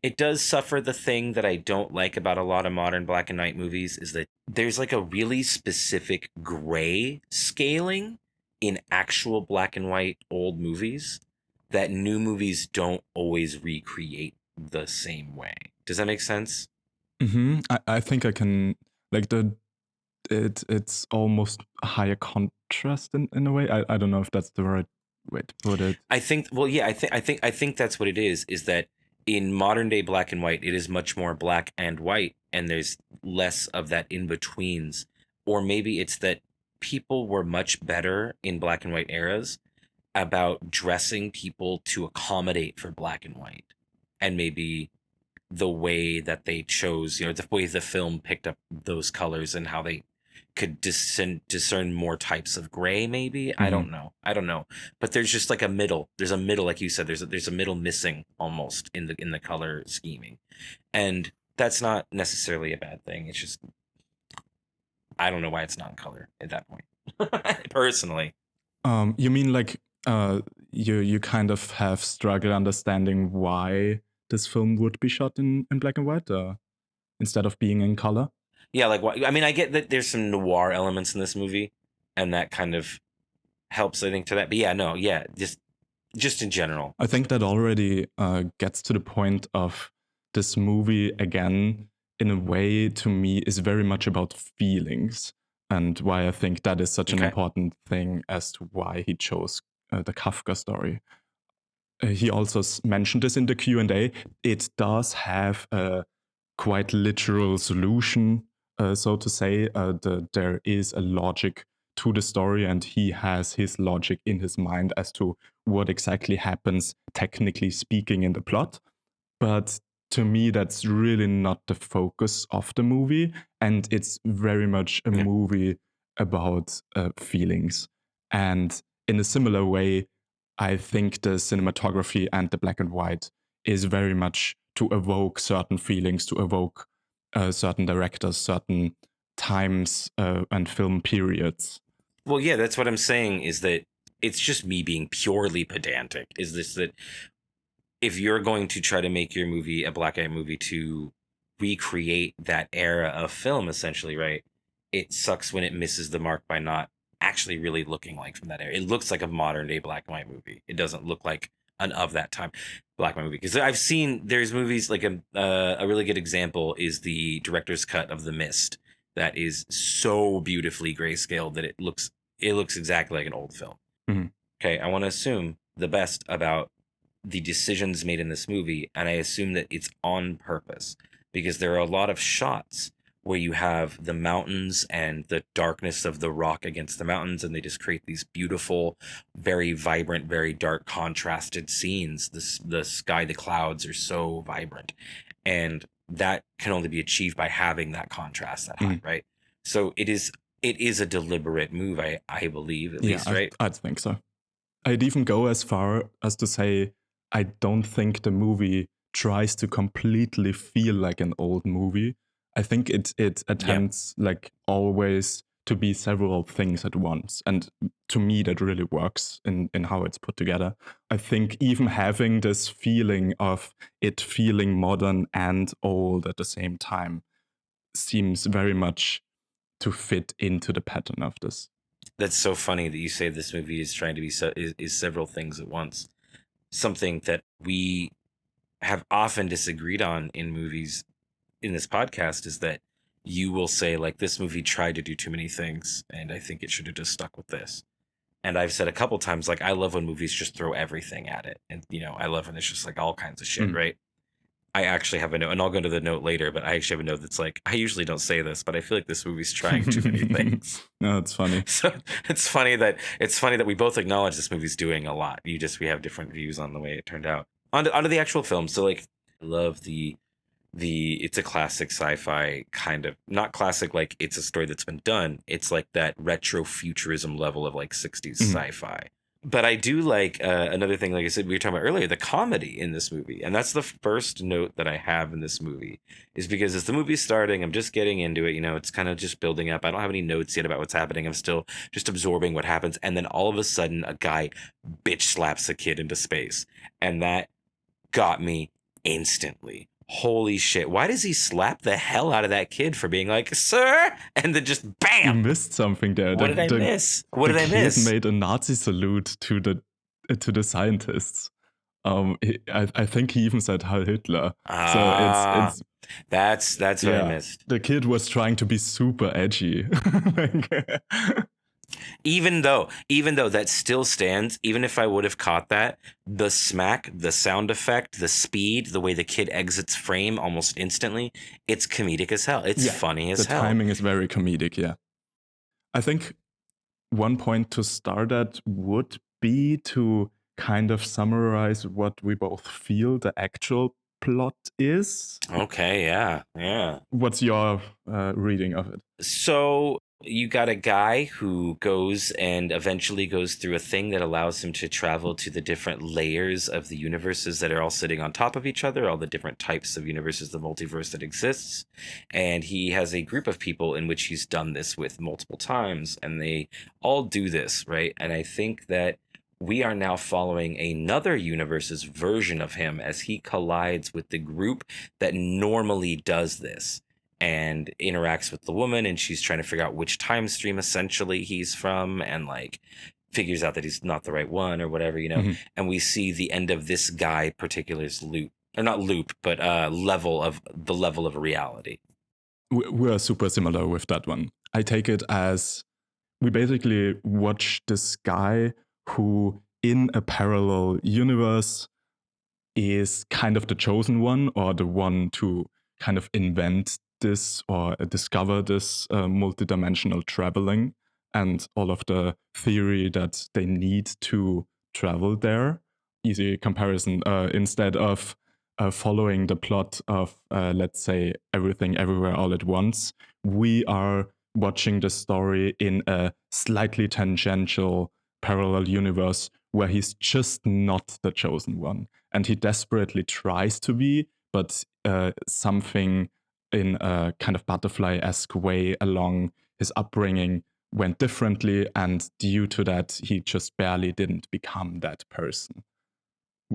It does suffer the thing that I don't like about a lot of modern black and white movies, is that there's like a really specific gray scaling in actual black and white old movies that new movies don't always recreate the same way. Does that make sense? Mm-hmm. I think I can, like, it's almost a higher contrast in a way. I don't know if that's the right way to put it. I think, well, yeah, I think that's what it is that in modern day black and white, it is much more black and white, and there's less of that in betweens. Or maybe it's that people were much better in black and white eras about dressing people to accommodate for black and white, and maybe the way that they chose, you know, the way the film picked up those colors and how they could discern more types of gray, maybe. Mm-hmm. I don't know, but there's just like a middle, like you said, there's a middle missing almost in the color scheming, and that's not necessarily a bad thing. It's just, I don't know why it's not in color at that point. Personally. You mean like you kind of have struggled understanding why this film would be shot in black and white instead of being in color? Yeah, like, I mean, I get that there's some noir elements in this movie, and that kind of helps, I think, to that. But yeah, no, yeah, just in general. I think that already gets to the point of this movie, again, in a way, to me, is very much about feelings, and why I think that is such an important thing as to why he chose the Kafka story. He also mentioned this in the Q&A. It does have a quite literal solution, so to say. There is a logic to the story, and he has his logic in his mind as to what exactly happens, technically speaking, in the plot. But to me, that's really not the focus of the movie, and it's very much a movie about feelings. And in a similar way, I think the cinematography and the black and white is very much to evoke certain feelings, to evoke certain directors, certain times and film periods. Well, yeah, that's what I'm saying, is that it's just me being purely pedantic. Is this that if you're going to try to make your movie a black and white movie to recreate that era of film, essentially, right? It sucks when it misses the mark by not actually really looking like from that era. It looks like a modern day black and white movie. It doesn't look like an of that time black and white movie. Because I've seen, there's movies like a really good example is the director's cut of The Mist. That is so beautifully grayscale that it looks exactly like an old film. Mm-hmm. Okay, I want to assume the best about the decisions made in this movie, and I assume that it's on purpose, because there are a lot of shots where you have the mountains and the darkness of the rock against the mountains, and they just create these beautiful, very vibrant, very dark, contrasted scenes. The sky, the clouds are so vibrant, and that can only be achieved by having that contrast that high, right? So it is a deliberate move, I believe, at least, right? I think so. I'd even go as far as to say I don't think the movie tries to completely feel like an old movie. I think it attempts like always to be several things at once. And to me, that really works in how it's put together. I think even having this feeling of it feeling modern and old at the same time seems very much to fit into the pattern of this. That's so funny that you say this movie is trying to be is several things at once. Something that we have often disagreed on in movies in this podcast is that you will say, like, this movie tried to do too many things, and I think it should have just stuck with this. And I've said a couple times, like, I love when movies just throw everything at it. And, I love when it's just like all kinds of shit, right? I actually have a note, and I'll go into the note later, but I actually have a note that's like, I usually don't say this, but I feel like this movie's trying too many things. No, it's funny. So it's funny that we both acknowledge this movie's doing a lot. We have different views on the way it turned out. Onto the actual film. So, like, I love the it's a classic sci-fi kind of, not classic like it's a story that's been done. It's like that retro futurism level of like 60s sci-fi. But I do like another thing, like I said, we were talking about earlier, the comedy in this movie. And that's the first note that I have in this movie, is because as the movie's starting, I'm just getting into it. It's kind of just building up. I don't have any notes yet about what's happening. I'm still just absorbing what happens. And then all of a sudden, a guy bitch slaps a kid into space. And that got me instantly. Holy shit. Why does he slap the hell out of that kid for being like, sir? And then just bam. You missed something there. What did I miss? What did I miss? The kid made a Nazi salute to the scientists. I think he even said Heil Hitler. So it's that's what I missed. The kid was trying to be super edgy. Even though that still stands, even if I would have caught that, the smack, the sound effect, the speed, the way the kid exits frame almost instantly, it's comedic as hell. It's funny as hell. The timing is very comedic, yeah. I think one point to start at would be to kind of summarize what we both feel the actual plot is. Okay, yeah. What's your reading of it? So you got a guy who goes and eventually goes through a thing that allows him to travel to the different layers of the universes that are all sitting on top of each other, all the different types of universes, the multiverse that exists. And he has a group of people in which he's done this with multiple times, and they all do this, right? And I think that we are now following another universe's version of him as he collides with the group that normally does this and interacts with the woman, and she's trying to figure out which time stream essentially he's from, and like figures out that he's not the right one or whatever, and we see the end of this guy particular's loop, or not loop, but level of reality. We're super similar with that one. I take it as we basically watch this guy who in a parallel universe is kind of the chosen one, or the one to kind of invent this or discover this multidimensional traveling and all of the theory that they need to travel there. Easy comparison. Instead of following the plot of, let's say, Everything Everywhere All at Once, we are watching the story in a slightly tangential parallel universe where he's just not the chosen one. And he desperately tries to be, but something in a kind of butterfly-esque way along his upbringing went differently, and due to that, he just barely didn't become that person.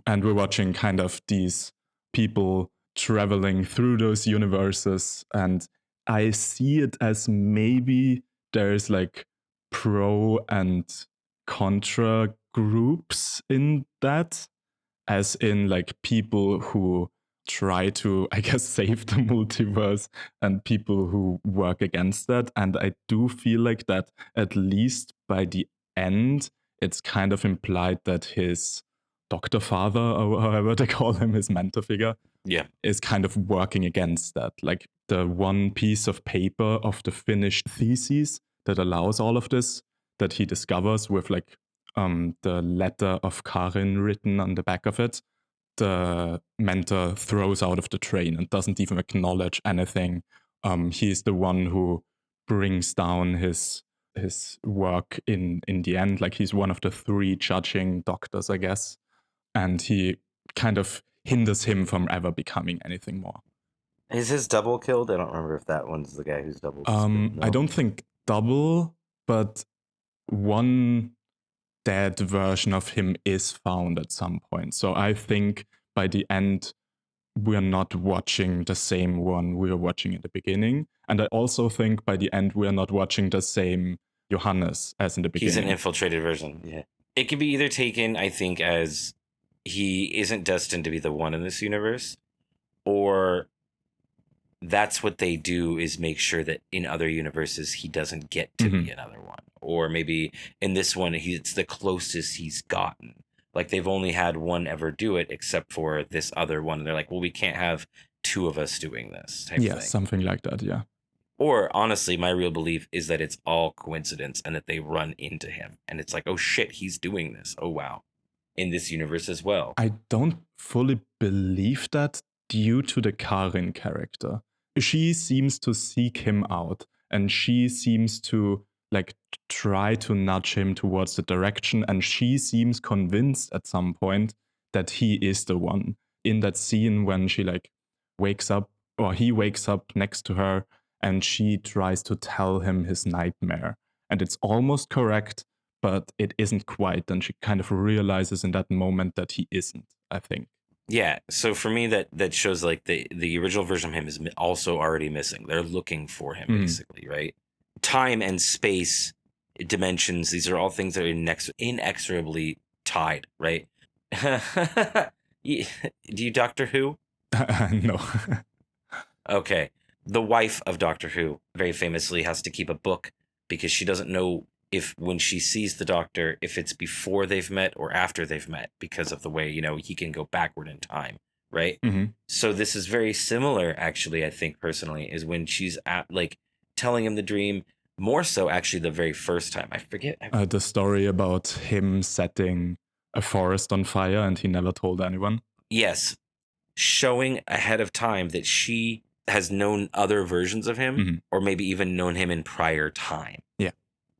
And we're watching kind of these people traveling through those universes, and I see it as maybe there's like pro and contra groups in that, as in like people who try to, I guess, save the multiverse and people who work against that. And I do feel like that at least by the end, it's kind of implied that his doctor father, or however they call him, his mentor figure, Yeah. is kind of working against that. Like the one piece of paper of the finished thesis that allows all of this, that he discovers with like the letter of Karin written on the back of it, the mentor throws out of the train and doesn't even acknowledge anything. He's the one who brings down his work in the end. Like he's one of the 3 judging doctors, I guess, and he kind of hinders him from ever becoming anything more. Is his double killed? I don't remember if that one's the guy who's double killed. No? I don't think double, but one dead version of him is found at some point. So I think by the end, we're not watching the same one we were watching in the beginning. And I also think by the end, we're not watching the same Johannes as in the beginning. He's an infiltrated version, yeah. It can be either taken, I think, as he isn't destined to be the one in this universe, or that's what they do, is make sure that in other universes he doesn't get to be another one. Or maybe in this one, it's the closest he's gotten. Like they've only had one ever do it, except for this other one. And they're like, well, we can't have 2 of us doing this type Yeah, thing. something like that, yeah. Or honestly, my real belief is that it's all coincidence and that they run into him. And it's like, oh shit, he's doing this. Oh wow. In this universe as well. I don't fully believe that due to the Karin character. She seems to seek him out, and she seems to like try to nudge him towards the direction, and she seems convinced at some point that he is the one. In that scene when she like wakes up, or he wakes up next to her, and she tries to tell him his nightmare, and it's almost correct, but it isn't quite, and she kind of realizes in that moment that he isn't, I think. Yeah, so for me, that shows like the original version of him is also already missing. They're looking for him, basically, right? Time and space, dimensions, these are all things that are inexorably tied, right? Do you Doctor Who? No. Okay. The wife of Doctor Who very famously has to keep a book because she doesn't know if when she sees the Doctor, if it's before they've met or after they've met, because of the way, he can go backward in time, right? So this is very similar, actually, I think personally, is when she's at like telling him the dream, more so actually the very first time. I forget. The story about him setting a forest on fire and he never told anyone. Yes. Showing ahead of time that she has known other versions of him, or maybe even known him in prior time. Yeah.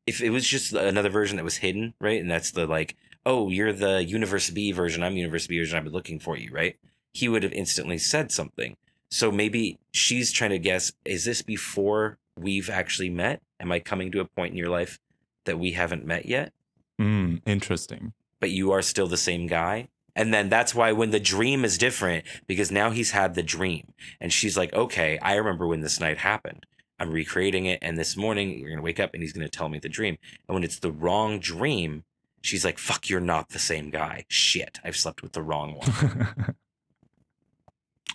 If it was just another version that was hidden, right? And that's the like, oh, you're the Universe B version, I'm Universe B version, I've been looking for you, right? He would have instantly said something. So maybe she's trying to guess, is this before we've actually met? Am I coming to a point in your life that we haven't met yet? Interesting. But you are still the same guy? And then that's why when the dream is different, because now he's had the dream. And she's like, okay, I remember when this night happened. I'm recreating it, and this morning you're going to wake up and he's going to tell me the dream. And when it's the wrong dream, she's like, fuck, you're not the same guy. Shit, I've slept with the wrong one.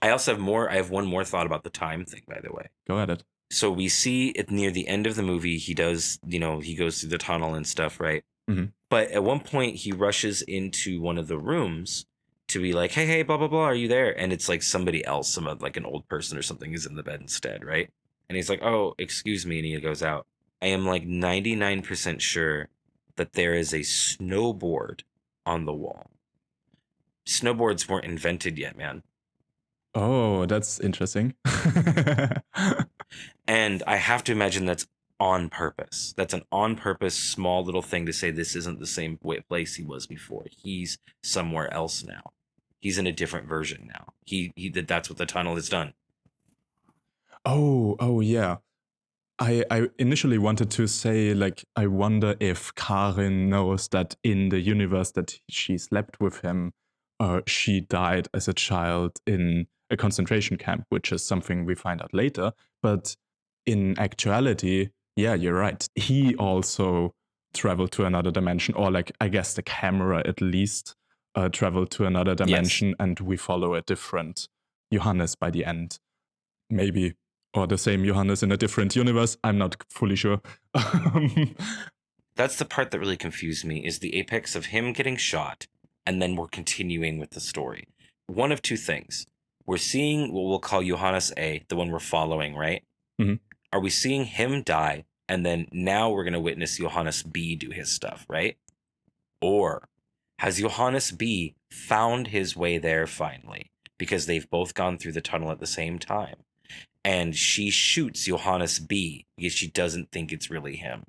I have one more thought about the time thing, by the way. Go at it. So we see it near the end of the movie, he does, he goes through the tunnel and stuff, right? But at one point he rushes into one of the rooms to be like, hey, blah, blah, blah, are you there? And it's like somebody else, like an old person or something is in the bed instead, right? And he's like, oh, excuse me. And he goes out. I am like 99% sure that there is a snowboard on the wall. Snowboards weren't invented yet, man. Oh, that's interesting. And I have to imagine that's on purpose. That's an on purpose small little thing to say this isn't the same place he was before. He's somewhere else now. He's in a different version now. That's what the tunnel has done. Oh, yeah. I initially wanted to say, like, I wonder if Karin knows that in the universe that she slept with him, she died as a child in a concentration camp, which is something we find out later. But in actuality, yeah, you're right. He also traveled to another dimension, or like, I guess the camera at least traveled to another dimension, yes. And we follow a different Johannes by the end. Maybe. Or the same Johannes in a different universe. I'm not fully sure. That's the part that really confused me, is the apex of him getting shot, and then we're continuing with the story. One of two things. We're seeing what we'll call Johannes A, the one we're following, right? Mhm. Are we seeing him die, and then now we're going to witness Johannes B do his stuff, right? Or has Johannes B found his way there finally? Because they've both gone through the tunnel at the same time. And she shoots Johannes B because she doesn't think it's really him.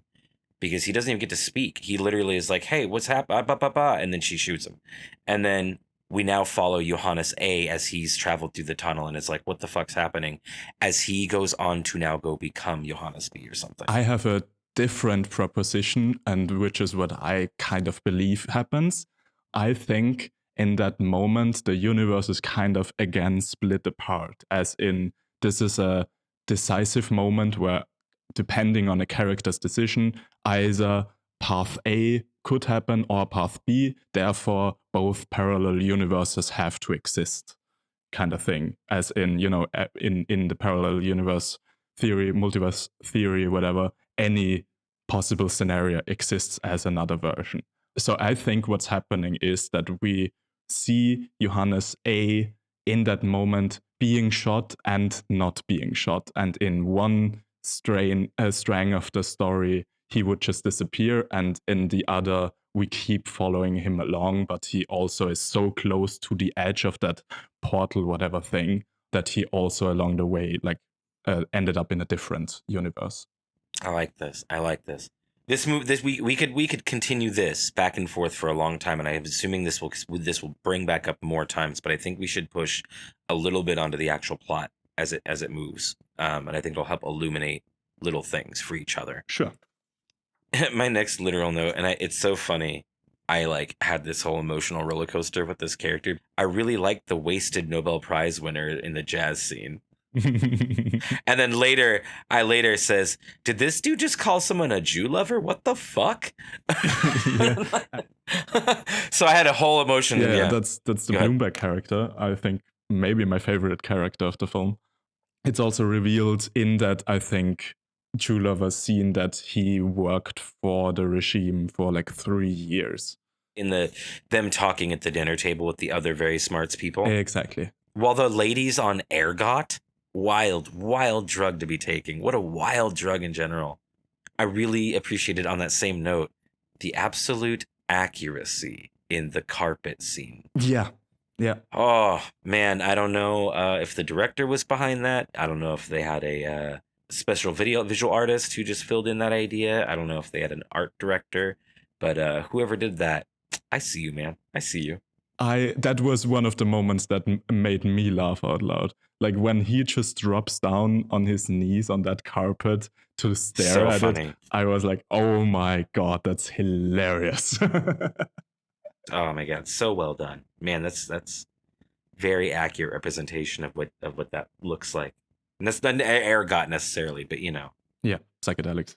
Because he doesn't even get to speak. He literally is like, hey, what's happening? And then she shoots him. And then we now follow Johannes A as he's traveled through the tunnel and it's like, what the fuck's happening? As he goes on to now go become Johannes B or something. I have a different proposition, and which is what I kind of believe happens. I think in that moment, the universe is kind of again split apart, as in this is a decisive moment where, depending on a character's decision, either path A could happen or path B, therefore both parallel universes have to exist, kind of thing. As in, in the parallel universe theory, multiverse theory, whatever, any possible scenario exists as another version. So I think what's happening is that we see Johannes A in that moment being shot and not being shot. And in one strang of the story, he would just disappear. And in the other, we keep following him along, but he also is so close to the edge of that portal, whatever thing, that he also along the way, ended up in a different universe. I like this. We could continue this back and forth for a long time, and I'm assuming this will bring back up more times. But I think we should push a little bit onto the actual plot as it moves, and I think it'll help illuminate little things for each other. Sure. My next literal note, and it's so funny. I had this whole emotional roller coaster with this character. I really liked the wasted Nobel Prize winner in the jazz scene. And then later says, did this dude just call someone a Jew lover? What the fuck? So I had a whole emotion. Yeah, that's the Bloomberg character. I think maybe my favorite character of the film. It's also revealed in that, I think, Jew lover scene that he worked for the regime for like 3 years. In them talking at the dinner table with the other very smarts people. Exactly. While the ladies on ergot, wild drug to be taking. What a wild drug in general. I really appreciated, on that same note, the absolute accuracy in the carpet scene. Yeah. Oh man, I don't know if the director was behind that. I don't know if they had a special visual artist who just filled in that idea. I don't know if they had an art director, but whoever did that, I see you, man. I see you. That was one of the moments that made me laugh out loud. Like when he just drops down on his knees on that carpet to stare at it. I was like, oh my God, that's hilarious. Oh my God, so well done. Man, that's very accurate representation of what that looks like. And that's not ergot necessarily, but you know. Yeah, psychedelics.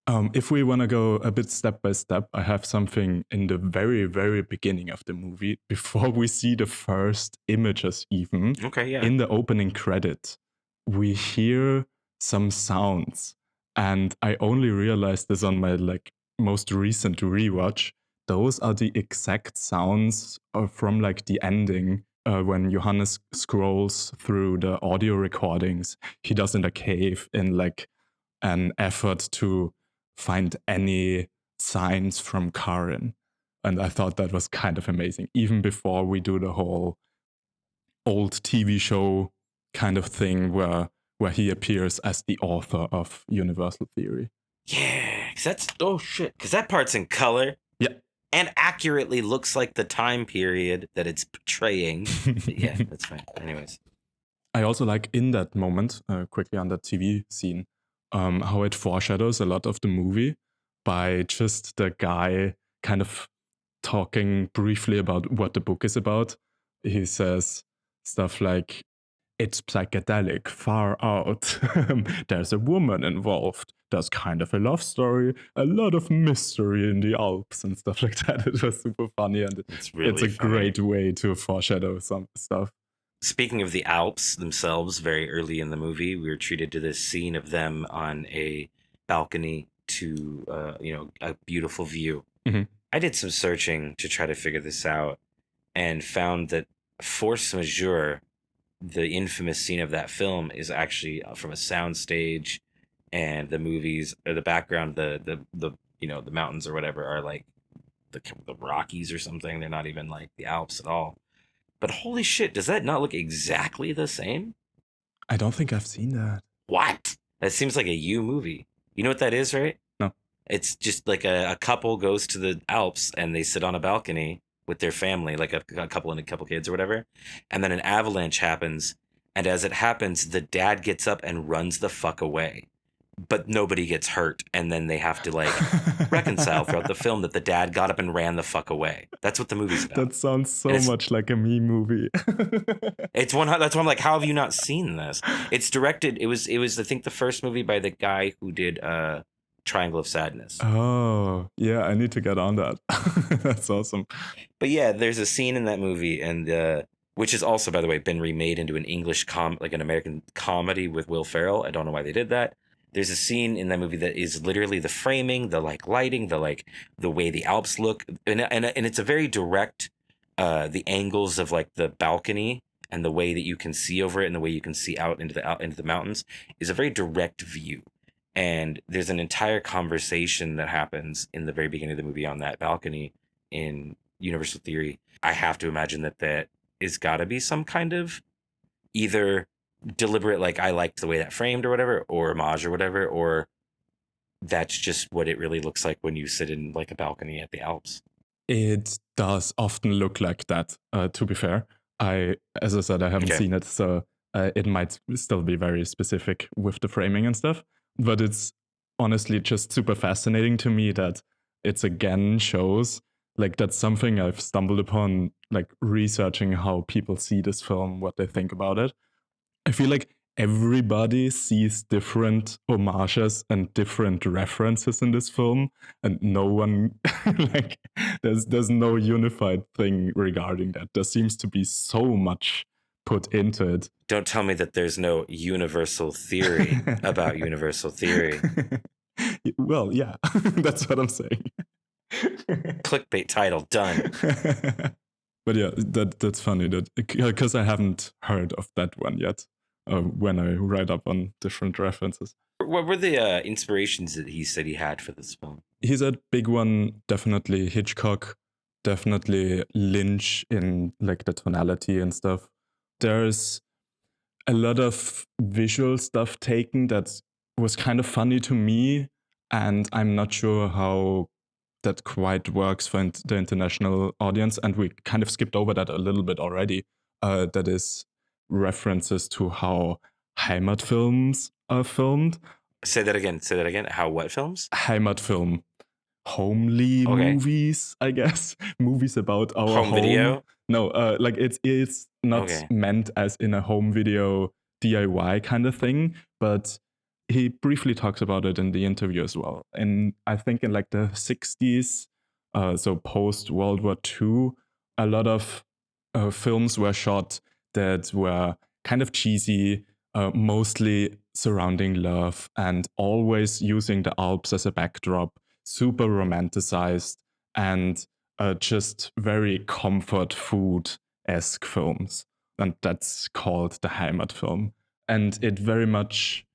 If we want to go a bit step by step, I have something in the very, very beginning of the movie, before we see the first images even. Okay, yeah. In the opening credit, we hear some sounds. And I only realized this on my most recent rewatch. Those are the exact sounds from the ending when Johannes scrolls through the audio recordings he does in the cave in an effort to find any signs from Karin. And I thought that was kind of amazing, even before we do the whole old TV show kind of thing where he appears as the author of Universal Theory. Yeah, because that part's in color. Yeah. And accurately looks like the time period that it's portraying. But yeah, that's fine. Anyways. I also like in that moment, quickly on that TV scene, how it foreshadows a lot of the movie by just the guy kind of talking briefly about what the book is about. He says stuff like, it's psychedelic, far out. There's a woman involved. There's kind of a love story, a lot of mystery in the Alps and stuff like that. It was super funny, and it's a great way to foreshadow some stuff. Speaking of the Alps themselves, very early in the movie, we were treated to this scene of them on a balcony to, a beautiful view. Mm-hmm. I did some searching to try to figure this out and found that force majeure, the infamous scene of that film, is actually from a soundstage, and the movies or the background, the the mountains or whatever are like the Rockies or something. They're not even like the Alps at all. But holy shit, does that not look exactly the same? I don't think I've seen that. What? That seems like a you movie. You know what that is, right? No. It's just like a couple goes to the Alps and they sit on a balcony with their family, like a couple and a couple kids or whatever. And then an avalanche happens. And as it happens, the dad gets up and runs the fuck away. But nobody gets hurt. And then they have to like reconcile throughout the film that the dad got up and ran the fuck away. That's what the movie's about. That sounds so much like a me movie. It's one. That's why I'm like, how have you not seen this? It's directed. It was. I think the first movie by the guy who did Triangle of Sadness. Oh yeah, I need to get on that. That's awesome. But yeah, there's a scene in that movie, and which has also, by the way, been remade into an English like an American comedy with Will Ferrell. I don't know why they did that. There's a scene in that movie that is literally the framing, the like lighting, the way the Alps look, and it's a very direct, the angles of like the balcony and the way that you can see over it and the way you can see out into the mountains is a very direct view. And there's an entire conversation that happens in the very beginning of the movie on that balcony in Universal Theory. I have to imagine that is got to be some kind of either deliberate, like I liked the way that framed or whatever, or homage or whatever, or that's just what it really looks like when you sit in like a balcony at the Alps. It does often look like that, to be fair. As I said, I haven't seen it, so it might still be very specific with the framing and stuff. But it's honestly just super fascinating to me that it's again shows like that's something I've stumbled upon, like researching how people see this film, what they think about it. I feel like everybody sees different homages and different references in this film, and no one like there's no unified thing regarding that. There seems to be so much put into it. Don't tell me that there's no universal theory about universal theory. Well, yeah, that's what I'm saying. Clickbait title, done. But yeah, that's funny because I haven't heard of that one yet. When I write up on different references. What were the inspirations that he said he had for this film? He said big one, definitely Hitchcock, definitely Lynch in like the tonality and stuff. There's a lot of visual stuff taken that was kind of funny to me, and I'm not sure how that quite works for the international audience, and we kind of skipped over that a little bit already. That is references to how Heimatfilms are filmed. Say that again. How what films? Heimatfilm. Homely movies, I guess. Movies about our home. Video? No, like it's not meant as in a home video DIY kind of thing, but he briefly talks about it in the interview as well. And I think in like the 60s, so post World War II, a lot of films were shot that were kind of cheesy, mostly surrounding love and always using the Alps as a backdrop, super romanticized, and just very comfort food-esque films. And that's called the Heimatfilm. And it very much,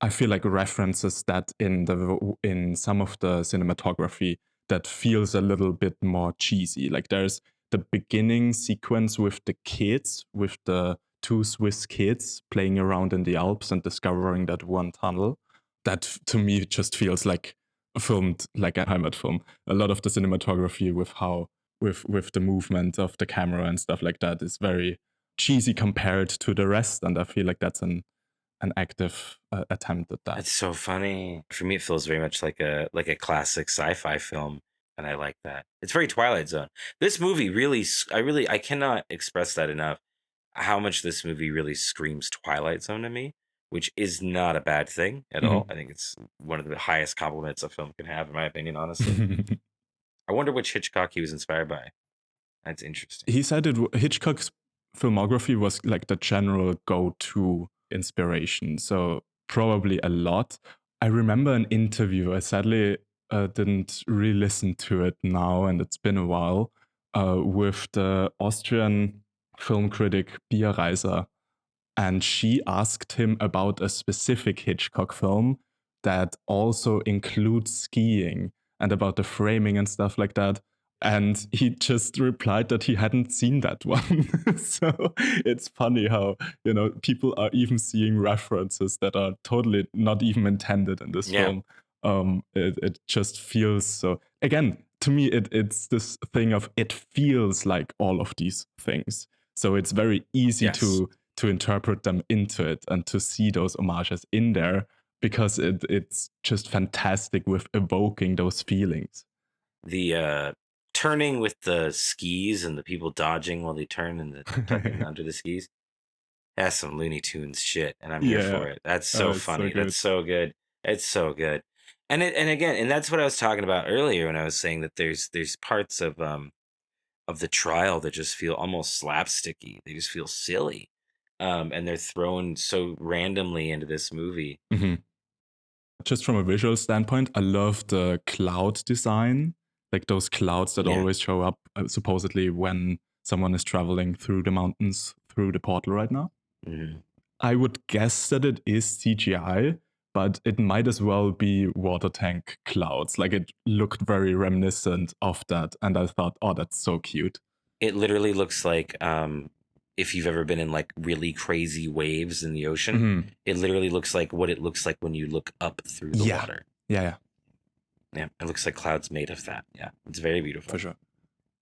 I feel like, references that in some of the cinematography that feels a little bit more cheesy. Like there's the beginning sequence with the kids, with the two Swiss kids playing around in the Alps and discovering that one tunnel. That to me just feels like filmed like a Heimatfilm. A lot of the cinematography with how with the movement of the camera and stuff like that is very cheesy compared to the rest, and I feel like that's an active attempt at that. It's so funny. For me, it feels very much like a classic sci-fi film. And I like that. It's very Twilight Zone. This movie really, I cannot express that enough, how much this movie really screams Twilight Zone to me, which is not a bad thing at all. I think it's one of the highest compliments a film can have, in my opinion, honestly. I wonder which Hitchcock he was inspired by. That's interesting. He said Hitchcock's filmography was like the general go-to inspiration. So probably a lot. I remember an interview. I sadly didn't re-listen to it now, and it's been a while, with the Austrian film critic Bierreiser, and she asked him about a specific Hitchcock film that also includes skiing and about the framing and stuff like that. And he just replied that he hadn't seen that one. So it's funny how, people are even seeing references that are totally not even intended in this film. It just feels so, again, to me, it's this thing of it feels like all of these things. So it's very easy to interpret them into it and to see those homages in there, because it's just fantastic with evoking those feelings. The turning with the skis and the people dodging while they turn and ducking under the skis, that's some Looney Tunes shit, and I'm here for it. That's so funny. That's so good. It's so good. And again, that's what I was talking about earlier when I was saying that there's parts of the trial that just feel almost slapsticky. They just feel silly. And they're thrown so randomly into this movie. Mm-hmm. Just from a visual standpoint, I love the cloud design, like those clouds that always show up supposedly when someone is traveling through the mountains through the portal right now. Mm-hmm. I would guess that it is CGI, but it might as well be water tank clouds. Like, it looked very reminiscent of that, and I thought, oh, that's so cute. It literally looks like if you've ever been in like really crazy waves in the ocean, it literally looks like what it looks like when you look up through the water. Yeah, it looks like clouds made of that. Yeah, it's very beautiful. For sure.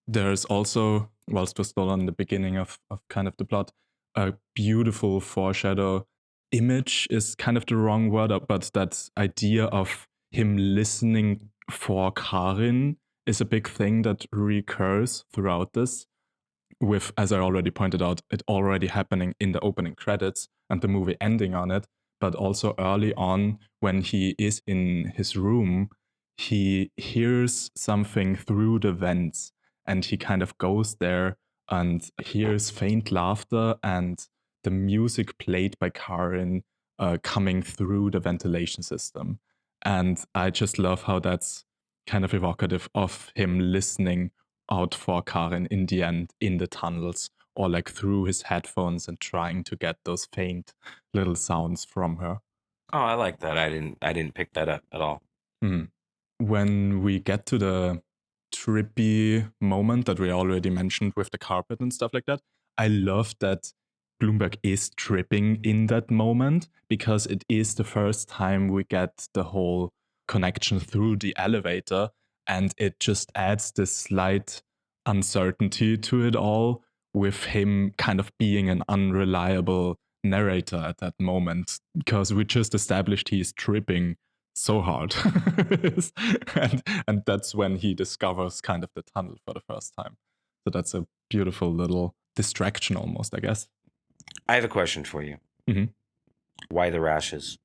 There's also, whilst we're still on the beginning of kind of the plot, a beautiful foreshadow. Image is kind of the wrong word, but that idea of him listening for Karin is a big thing that recurs throughout this, with, as I already pointed out, it already happening in the opening credits and the movie ending on it, but also early on when he is in his room, he hears something through the vents, and he kind of goes there and hears faint laughter and the music played by Karin coming through the ventilation system. And I just love how that's kind of evocative of him listening out for Karin in the end in the tunnels, or like through his headphones and trying to get those faint little sounds from her. Oh, I like that. I didn't pick that up at all. Mm. When we get to the trippy moment that we already mentioned with the carpet and stuff like that, I love that Blumberg is tripping in that moment, because it is the first time we get the whole connection through the elevator, and it just adds this slight uncertainty to it all, with him kind of being an unreliable narrator at that moment, because we just established he's tripping so hard. and that's when he discovers kind of the tunnel for the first time. So that's a beautiful little distraction almost, I guess. I have a question for you. Mm-hmm. Why the rashes?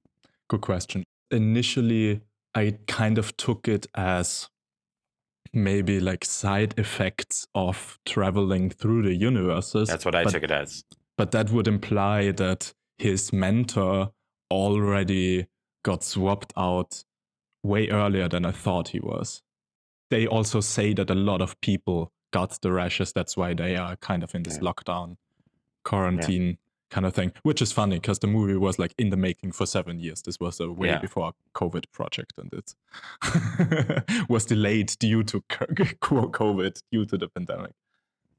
Good question. Initially, I kind of took it as maybe like side effects of traveling through the universes. That's what I took it as. But that would imply that his mentor already got swapped out way earlier than I thought he was. They also say that a lot of people got the rashes. That's why they are kind of in this lockdown, quarantine kind of thing, which is funny because the movie was like in the making for 7 years. This was a way before COVID project, and it was delayed due to COVID, due to the pandemic.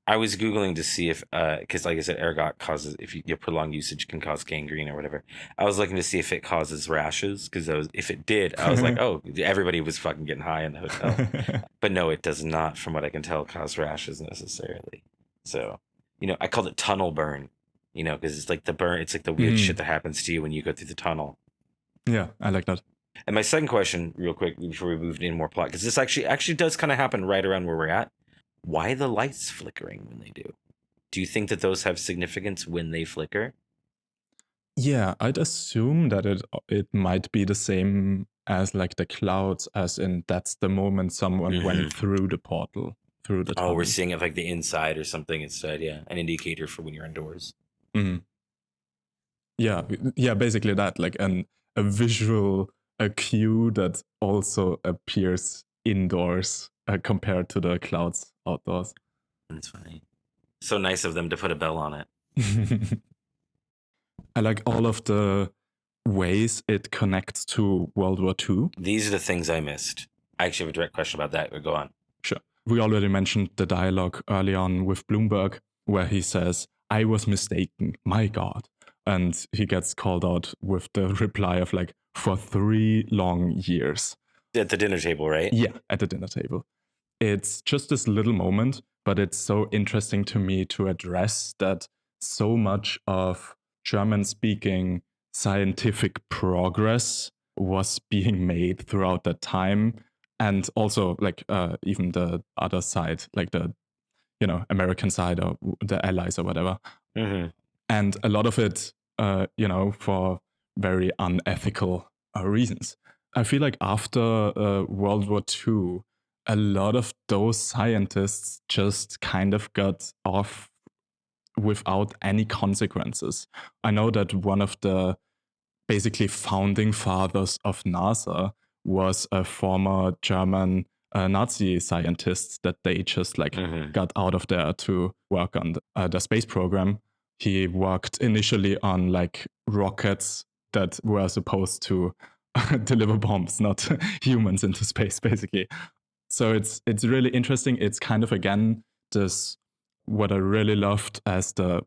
I was Googling to see if, because like I said, ergot causes, if your prolonged usage can cause gangrene or whatever. I was looking to see if it causes rashes, because if it did, I was like, oh, everybody was fucking getting high in the hotel. But no, it does not, from what I can tell, cause rashes necessarily. So, I called it tunnel burn, because it's like the burn, it's like the weird shit that happens to you when you go through the tunnel. Yeah, I like that. And my second question, real quick, before we move into more plot, because this actually does kind of happen right around where we're at. Why the lights flickering when they do? Do you think that those have significance when they flicker? Yeah, I'd assume that it might be the same as like the clouds, as in that's the moment someone went through the portal, through the tunnel. Oh, we're seeing it like the inside or something instead, yeah. An indicator for when you're indoors. Mm-hmm. Yeah, basically that, like a visual a cue that also appears indoors compared to the clouds outdoors. That's funny. So nice of them to put a bell on it. I like all of the ways it connects to World War II. These are the things I missed. I actually have a direct question about that. Go on. Sure. We already mentioned the dialogue early on with Bloomberg, where he says, "I was mistaken, my God." And he gets called out with the reply of like, "For 3 long years." At the dinner table, right? Yeah, at the dinner table. It's just this little moment, but it's so interesting to me to address that so much of German-speaking scientific progress was being made throughout that time. And also like even the other side, like the, American side or the Allies or whatever. Mm-hmm. And a lot of it, for very unethical reasons. I feel like after World War II, a lot of those scientists just kind of got off without any consequences. I know that one of the basically founding fathers of NASA was a former German Nazi scientist that they just got out of there to work on the space program. He worked initially on like rockets that were supposed to deliver bombs, not humans into space, basically. So it's really interesting. It's kind of again this what I really loved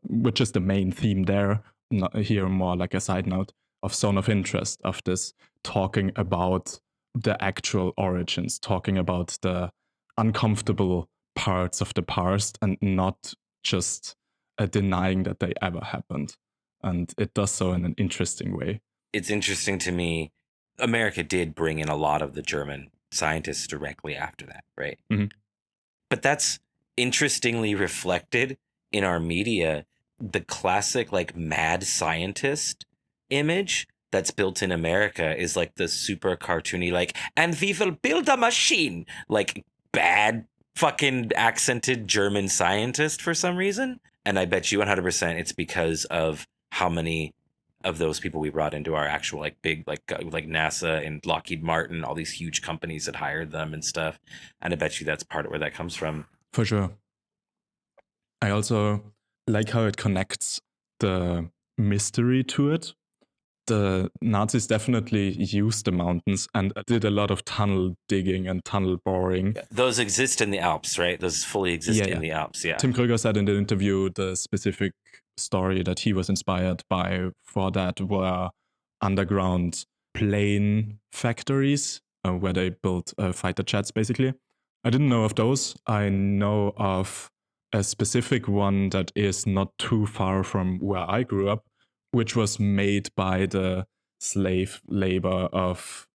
which is the main theme there. Not here more like a side note of Zone of Interest, of this talking about the actual origins, talking about the uncomfortable parts of the past and not just denying that they ever happened. And it does so in an interesting way. It's interesting to me. America did bring in a lot of the German scientists directly after that, right? Mm-hmm. But that's interestingly reflected in our media. The classic like mad scientist image that's built in America is like the super cartoony, like, and we will build a machine, like bad fucking accented German scientist for some reason. And I bet you 100% it's because of how many of those people we brought into our actual like big like NASA and Lockheed Martin, all these huge companies that hired them and stuff. And I bet you that's part of where that comes from. For sure. I also like how it connects the mystery to it. The Nazis definitely used the mountains and did a lot of tunnel digging and tunnel boring. Those exist in the Alps, right? Those fully exist in the Alps, yeah. Timm Kröger said in the interview the specific story that he was inspired by for that were underground plane factories where they built fighter jets, basically. I didn't know of those. I know of a specific one that is not too far from where I grew up, which was made by the slave labor of,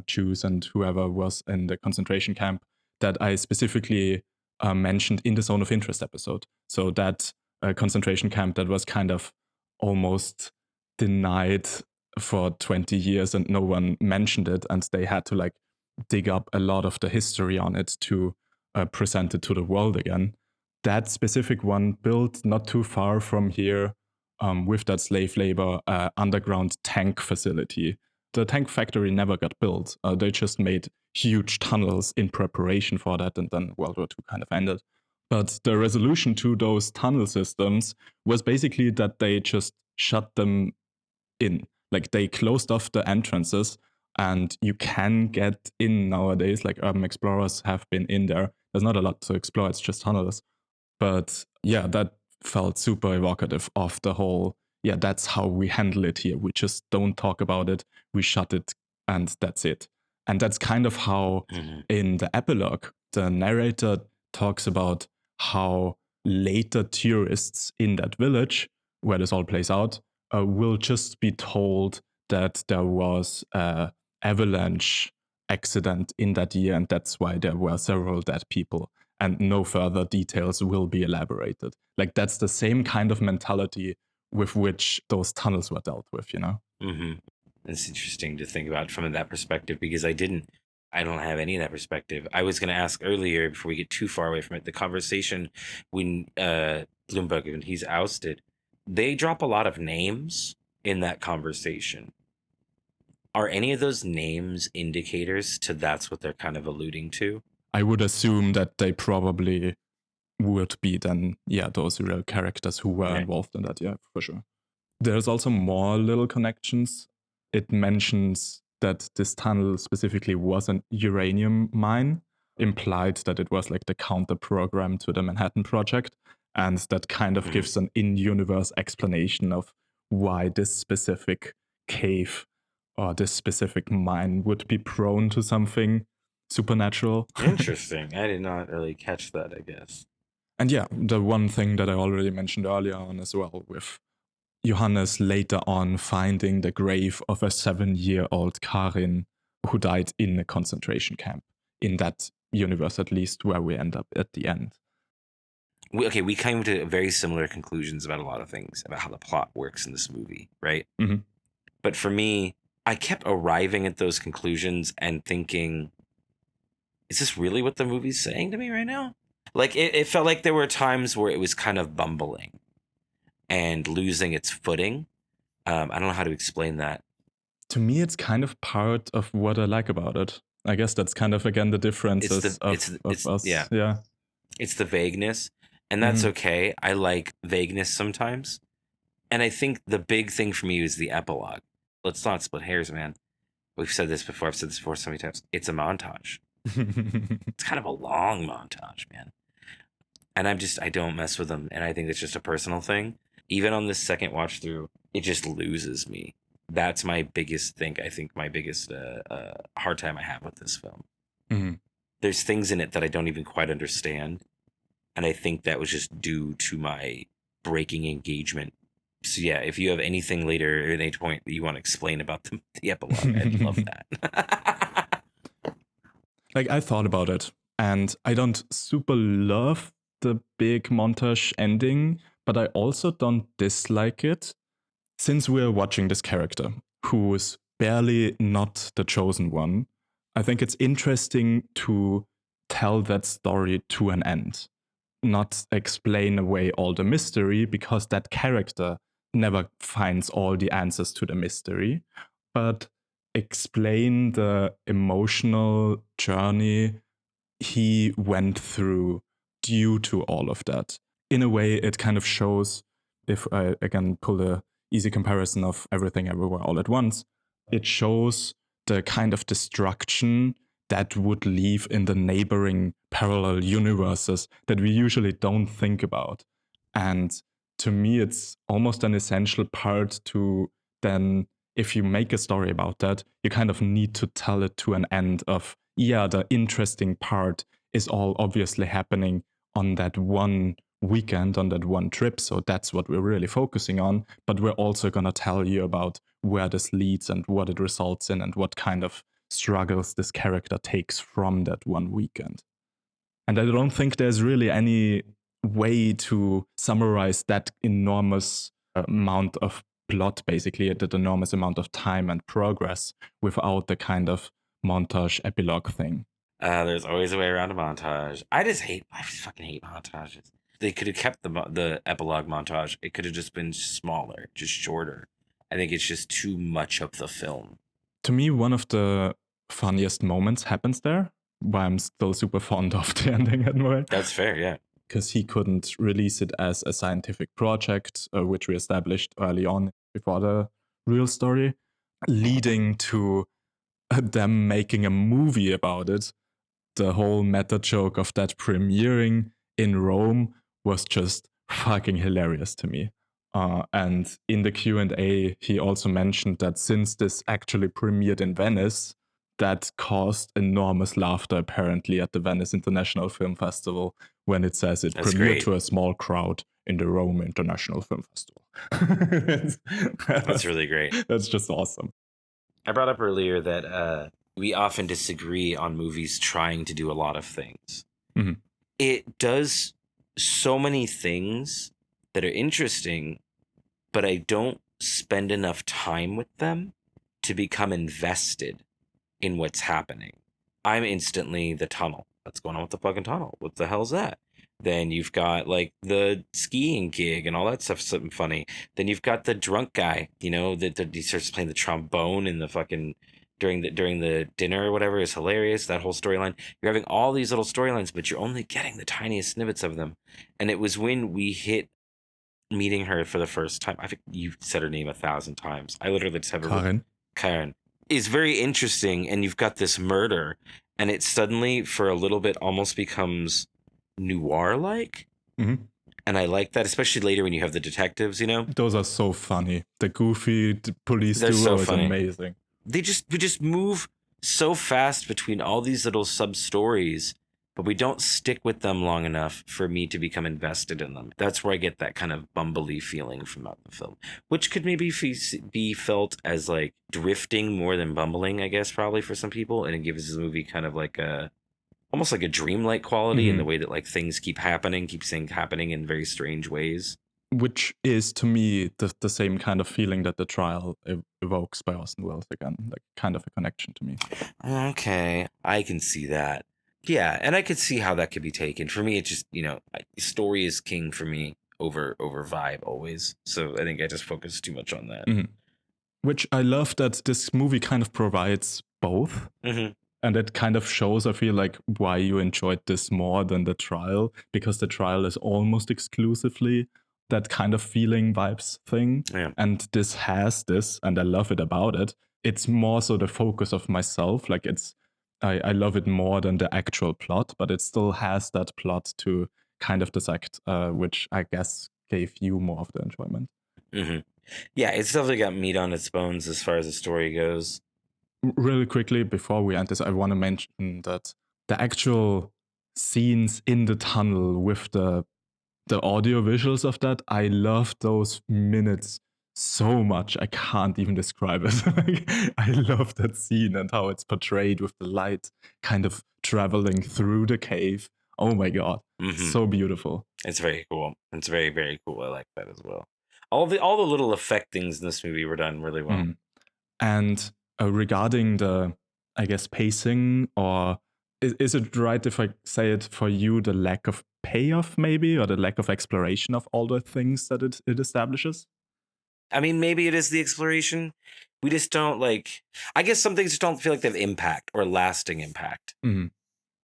Jews and whoever was in the concentration camp that I specifically mentioned in the Zone of Interest episode. So that concentration camp that was kind of almost denied for 20 years and no one mentioned it. And they had to like dig up a lot of the history on it to present it to the world again. That specific one built not too far from here with that slave labor underground tank facility. The tank factory never got built. They just made huge tunnels in preparation for that, and then World War II kind of ended. But the resolution to those tunnel systems was basically that they just shut them in. Like they closed off the entrances, and you can get in nowadays. Like urban explorers have been in there. There's not a lot to explore, it's just tunnels. But yeah, that felt super evocative of the whole, that's how we handle it here. We just don't talk about it, we shut it, and that's it. And that's kind of how in the epilogue, the narrator talks about how later tourists in that village, where this all plays out, will just be told that there was an avalanche accident in that year, and that's why there were several dead people. And no further details will be elaborated. Like that's the same kind of mentality with which those tunnels were dealt with, Mm-hmm. It's interesting to think about from that perspective because I don't have any of that perspective. I was going to ask earlier before we get too far away from it, the conversation when Bloomberg, when he's ousted, they drop a lot of names in that conversation. Are any of those names indicators to that's what they're kind of alluding to? I would assume that they probably would be then, those real characters who were involved in that, for sure. There's also more little connections. It mentions that this tunnel specifically was an uranium mine, implied that it was like the counter program to the Manhattan Project, and that kind of gives an in-universe explanation of why this specific cave or this specific mine would be prone to something supernatural. Interesting. I did not really catch that, I guess. And the one thing that I already mentioned earlier on as well, with Johannes later on finding the grave of a 7-year-old Karin who died in a concentration camp, in that universe at least, where we end up at the end. We came to very similar conclusions about a lot of things, about how the plot works in this movie, right? Mm-hmm. But for me, I kept arriving at those conclusions and thinking, is this really what the movie's saying to me right now? Like, it felt like there were times where it was kind of bumbling and losing its footing. I don't know how to explain that. To me, it's kind of part of what I like about it. I guess that's kind of, again, the differences of us. Yeah. It's the vagueness, and that's okay. I like vagueness sometimes. And I think the big thing for me is the epilogue. Let's not split hairs, man. We've said this before. I've said this before so many times. It's a montage. It's kind of a long montage, man. And I don't mess with them. And I think it's just a personal thing. Even on this second watch through, it just loses me. That's my biggest thing. I think my biggest hard time I have with this film. Mm-hmm. There's things in it that I don't even quite understand. And I think that was just due to my breaking engagement. So yeah, if you have anything later at any point that you want to explain about the epilogue, I'd love that. Like, I thought about it, and I don't super love the big montage ending, but I also don't dislike it. Since we're watching this character, who is barely not the chosen one, I think it's interesting to tell that story to an end. Not explain away all the mystery, because that character never finds all the answers to the mystery, but explain the emotional journey he went through due to all of that. In a way, it kind of shows, if I again pull the easy comparison of Everything Everywhere All at Once, it shows the kind of destruction that would leave in the neighboring parallel universes that we usually don't think about. And to me, it's almost an essential part to then, if you make a story about that, you kind of need to tell it to an end of, the interesting part is all obviously happening on that one weekend, on that one trip. So that's what we're really focusing on. But we're also going to tell you about where this leads and what it results in and what kind of struggles this character takes from that one weekend. And I don't think there's really any way to summarize that enormous amount of plot, basically, that enormous amount of time and progress without the kind of montage epilogue thing. There's always a way around a montage. I fucking hate montages. They could have kept the epilogue montage. It could have just been smaller, just shorter. I think it's just too much of the film. To me, one of the funniest moments happens there, why I'm still super fond of the ending anyway. That's fair, yeah. Because he couldn't release it as a scientific project, which we established early on before the real story, leading to them making a movie about it. The whole meta joke of that premiering in Rome was just fucking hilarious to me. And in the Q&A, he also mentioned that since this actually premiered in Venice, that caused enormous laughter apparently at the Venice International Film Festival when it says it premiered to a small crowd in the Rome International Film Festival. That's really great. That's just awesome. I brought up earlier that we often disagree on movies trying to do a lot of things. Mm-hmm. It does so many things that are interesting, but I don't spend enough time with them to become invested in what's happening. I'm instantly the tunnel. What's going on with the fucking tunnel? What the hell's that? Then you've got like the skiing gig and all that stuff, something funny. Then you've got the drunk guy, you know, that he starts playing the trombone in the fucking during the dinner or whatever is hilarious. That whole storyline. You're having all these little storylines, but you're only getting the tiniest snippets of them. And it was when we hit meeting her for the first time. I think you've said her name 1,000 times. I literally just have Karin. Karen is very interesting, and you've got this murder, and it suddenly for a little bit almost becomes noir-like. Mm-hmm. And I like that, especially later when you have the detectives, you know? Those are so funny. The goofy police They're duo so is funny. amazing. We just move so fast between all these little sub-stories, but we don't stick with them long enough for me to become invested in them. That's where I get that kind of bumbly feeling from the film, which could maybe be felt as like drifting more than bumbling, I guess, probably for some people. And it gives the movie kind of like almost like a dreamlike quality in the way that like things keep happening in very strange ways. Which is to me the same kind of feeling that the trial evokes by Orson Welles again, like kind of a connection to me. Okay, I can see that. Yeah, and I could see how that could be taken. For me, it's just, you know, story is king for me over vibe always. So I think I just focus too much on that. Mm-hmm. Which I love that this movie kind of provides both. Mm-hmm. And it kind of shows, I feel like, why you enjoyed this more than the trial, because the trial is almost exclusively that kind of feeling vibes thing. Yeah. And this has this, and I love it about it. It's more so the focus of myself. Like I love it more than the actual plot, but it still has that plot to kind of dissect, which I guess gave you more of the enjoyment. Mm-hmm. Yeah, it's definitely got meat on its bones as far as the story goes. Really quickly, before we end this, I want to mention that the actual scenes in the tunnel with the audio visuals of that, I love those minutes so much. I can't even describe it. Like, I love that scene and how it's portrayed with the light kind of traveling through the cave. Oh my God. Mm-hmm. So beautiful. It's very cool. It's very, very cool. I like that as well. All the little effect things in this movie were done really well. Mm. And regarding the, I guess, pacing, or is it right if I say it for you, the lack of payoff maybe, or the lack of exploration of all the things that it establishes? I mean, maybe it is the exploration. We just don't like, I guess some things just don't feel like they have impact or lasting impact. Mm.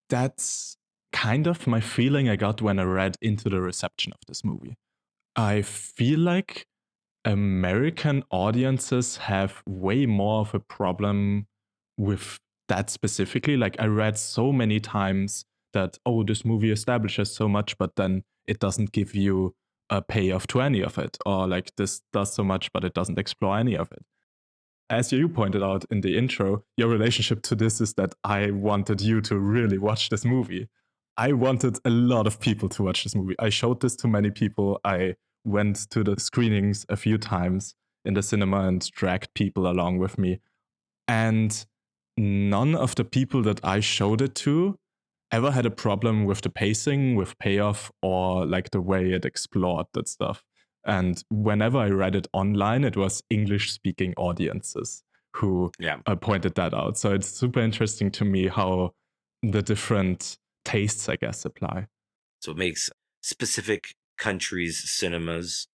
That's kind of my feeling I got when I read into the reception of this movie. I feel like American audiences have way more of a problem with that specifically. Like, I read so many times that, oh, this movie establishes so much, but then it doesn't give you a payoff to any of it. Or like, this does so much, but it doesn't explore any of it. As you pointed out in the intro, your relationship to this is that I wanted you to really watch this movie. I wanted a lot of people to watch this movie. I showed this to many people. I went to the screenings a few times in the cinema and dragged people along with me. And none of the people that I showed it to ever had a problem with the pacing, with payoff, or like the way it explored that stuff. And whenever I read it online, it was English-speaking audiences who pointed that out. So it's super interesting to me how the different tastes, I guess, apply. So it makes specific countries' cinemas,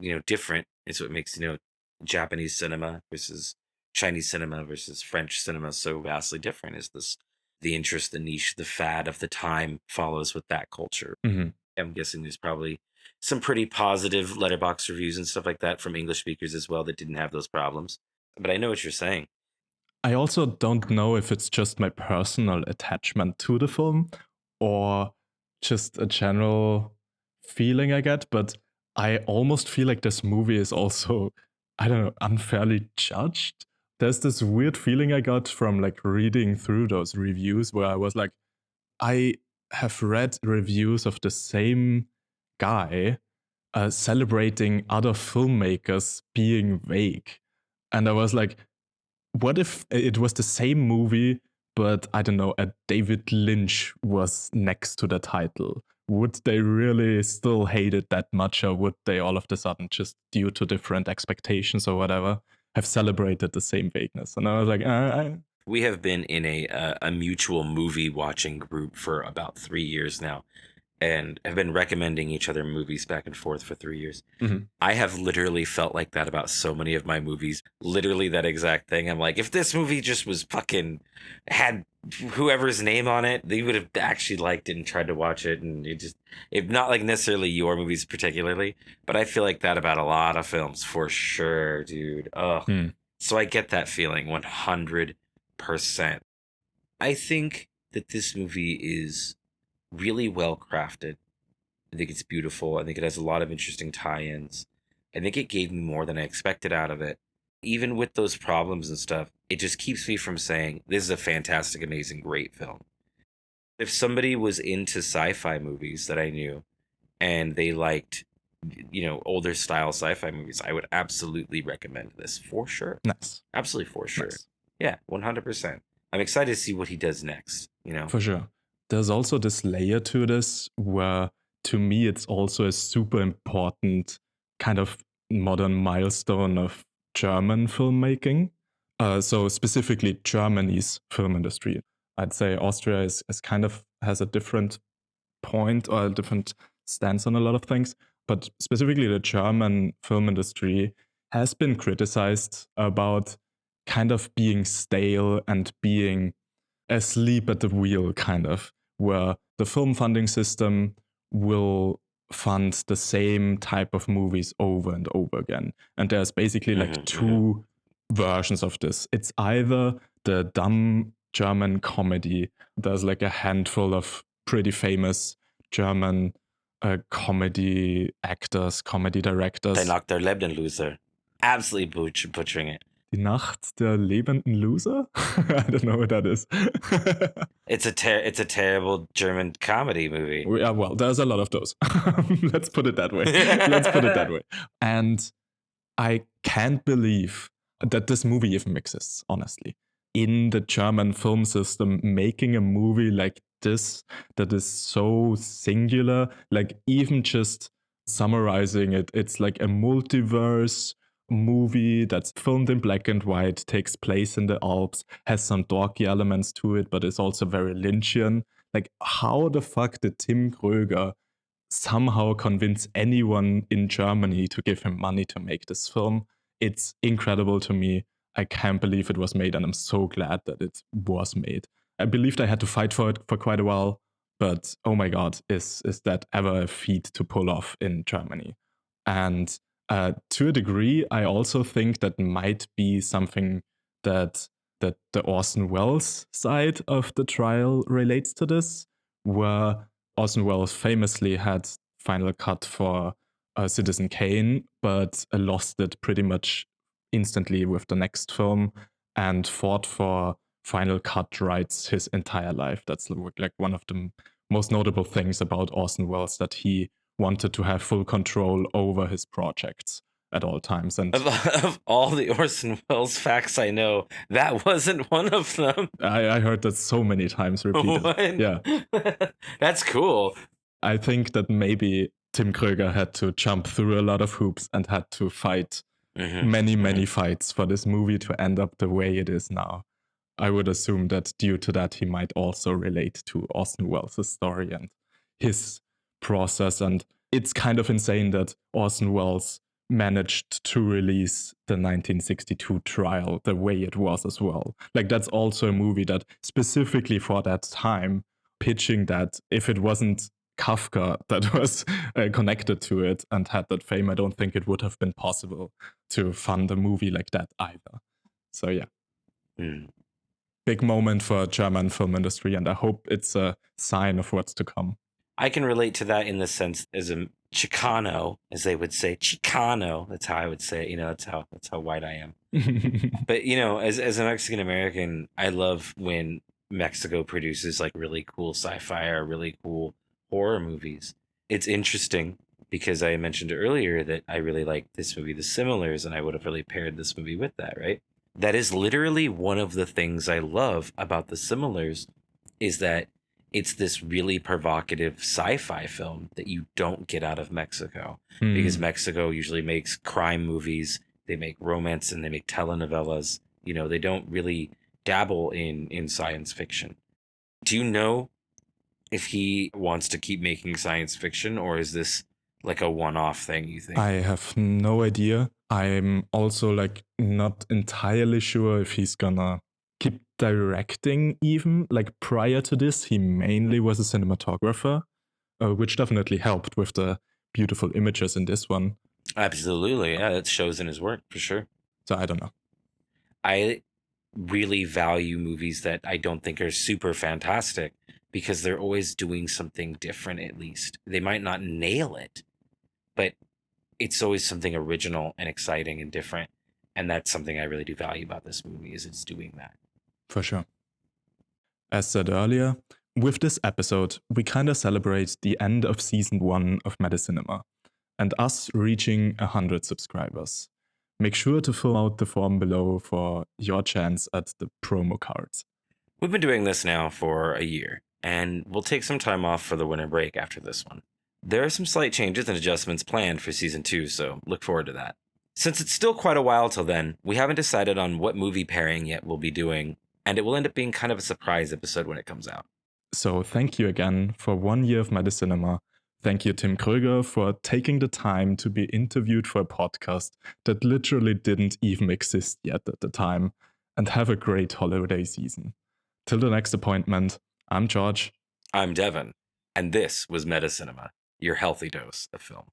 you know, different. It's what makes, you know, Japanese cinema versus Chinese cinema versus French cinema so vastly different. Is this the interest, the niche, the fad of the time follows with that culture? Mm-hmm. I'm guessing there's probably some pretty positive letterbox reviews and stuff like that from English speakers as well that didn't have those problems. But I know what you're saying. I also don't know if it's just my personal attachment to the film or just a general feeling I get, but I almost feel like this movie is also, I don't know, unfairly judged. There's this weird feeling I got from like reading through those reviews where I was like, I have read reviews of the same guy celebrating other filmmakers being vague. And I was like, what if it was the same movie, but I don't know, a David Lynch was next to the title? Would they really still hate it that much, or would they all of a sudden, just due to different expectations or whatever, have celebrated the same vagueness? And I was like, We have been in a mutual movie watching group for about 3 years now. and have been recommending each other movies back and forth for 3 years. Mhm. I have literally felt like that about so many of my movies. Literally that exact thing. I'm like, if this movie just was fucking had whoever's name on it, they would have actually liked it and tried to watch it. And it not like necessarily your movies particularly, but I feel like that about a lot of films for sure, dude. Oh, so I get that feeling 100%. I think that this movie is really well crafted. I think it's beautiful. I think it has a lot of interesting tie-ins. I think it gave me more than I expected out of it. Even with those problems and stuff, it just keeps me from saying, this is a fantastic, amazing, great film. If somebody was into sci-fi movies that I knew and they liked, older style sci-fi movies, I would absolutely recommend this for sure. Nice. Absolutely for sure. Nice. Yeah, 100%. I'm excited to see what he does next, For sure. There's also this layer to this where, to me, it's also a super important kind of modern milestone of German filmmaking. So specifically Germany's film industry. I'd say Austria is kind of has a different point or a different stance on a lot of things. But specifically the German film industry has been criticized about kind of being stale and being asleep at the wheel, kind of, where the film funding system will fund the same type of movies over and over again. And there's basically like two versions of this. It's either the dumb German comedy. There's like a handful of pretty famous German comedy actors, comedy directors. Die Nacht der lebenden Loser. Absolutely butchering it. Die Nacht der lebenden Loser? I don't know what that is. It's a terrible German comedy movie. Yeah, well, there's a lot of those. Let's put it that way. And I can't believe that this movie even exists, honestly. In the German film system, making a movie like this that is so singular, like even just summarizing it, it's like a multiverse movie that's filmed in black and white, takes place in the Alps, has some dorky elements to it, but is also very Lynchian. Like, how the fuck did Timm Kröger somehow convince anyone in Germany to give him money to make this film? It's incredible to me. I can't believe it was made, and I'm so glad that it was made. I believed I had to fight for it for quite a while, but oh my god, is that ever a feat to pull off in Germany? And to a degree, I also think that might be something that the Orson Welles side of the trial relates to this, where Orson Welles famously had final cut for Citizen Kane, but lost it pretty much instantly with the next film and fought for final cut rights his entire life. That's like one of the most notable things about Orson Welles, that he wanted to have full control over his projects at all times. And of all the Orson Welles facts I know, that wasn't one of them. I heard that so many times repeated. What? Yeah. That's cool. I think that maybe Timm Kröger had to jump through a lot of hoops and had to fight many fights for this movie to end up the way it is now. I would assume that due to that, he might also relate to Orson Welles' story and his process. And it's kind of insane that Orson Welles managed to release the 1962 trial the way it was as well. Like, that's also a movie that specifically for that time, pitching that if it wasn't Kafka that was connected to it and had that fame, I don't think it would have been possible to fund a movie like that either. So yeah. Big moment for German film industry, and I hope it's a sign of what's to come. I can relate to that in the sense as a Chicano, as they would say, Chicano. That's how I would say it. That's how white I am. But as a Mexican American, I love when Mexico produces like really cool sci-fi or really cool horror movies. It's interesting because I mentioned earlier that I really like this movie, The Similars, and I would have really paired this movie with that, right? That is literally one of the things I love about The Similars, is that it's this really provocative sci-fi film that you don't get out of Mexico. Because Mexico usually makes crime movies, they make romance, and they make telenovelas. They don't really dabble in science fiction. Do you know if he wants to keep making science fiction, or is this like a one-off thing, you think? I have no idea. I'm also like not entirely sure if he's gonna keep directing even. Like prior to this, he mainly was a cinematographer, which definitely helped with the beautiful images in this one. Absolutely. Yeah, it shows in his work for sure. So I don't know. I really value movies that I don't think are super fantastic because they're always doing something different, at least. They might not nail it, but it's always something original and exciting and different. And that's something I really do value about this movie, is it's doing that. For sure. As said earlier, with this episode, we kind of celebrate the end of season 1 of Medicinema and us reaching 100 subscribers. Make sure to fill out the form below for your chance at the promo cards. We've been doing this now for a year, and we'll take some time off for the winter break after this one. There are some slight changes and adjustments planned for season 2, so look forward to that. Since it's still quite a while till then, we haven't decided on what movie pairing yet we'll be doing, and it will end up being kind of a surprise episode when it comes out. So thank you again for 1 year of Medicinema. Thank you, Timm Kröger, for taking the time to be interviewed for a podcast that literally didn't even exist yet at the time. And have a great holiday season. Till the next appointment, I'm George. I'm Devyn, and this was Medicinema, your healthy dose of film.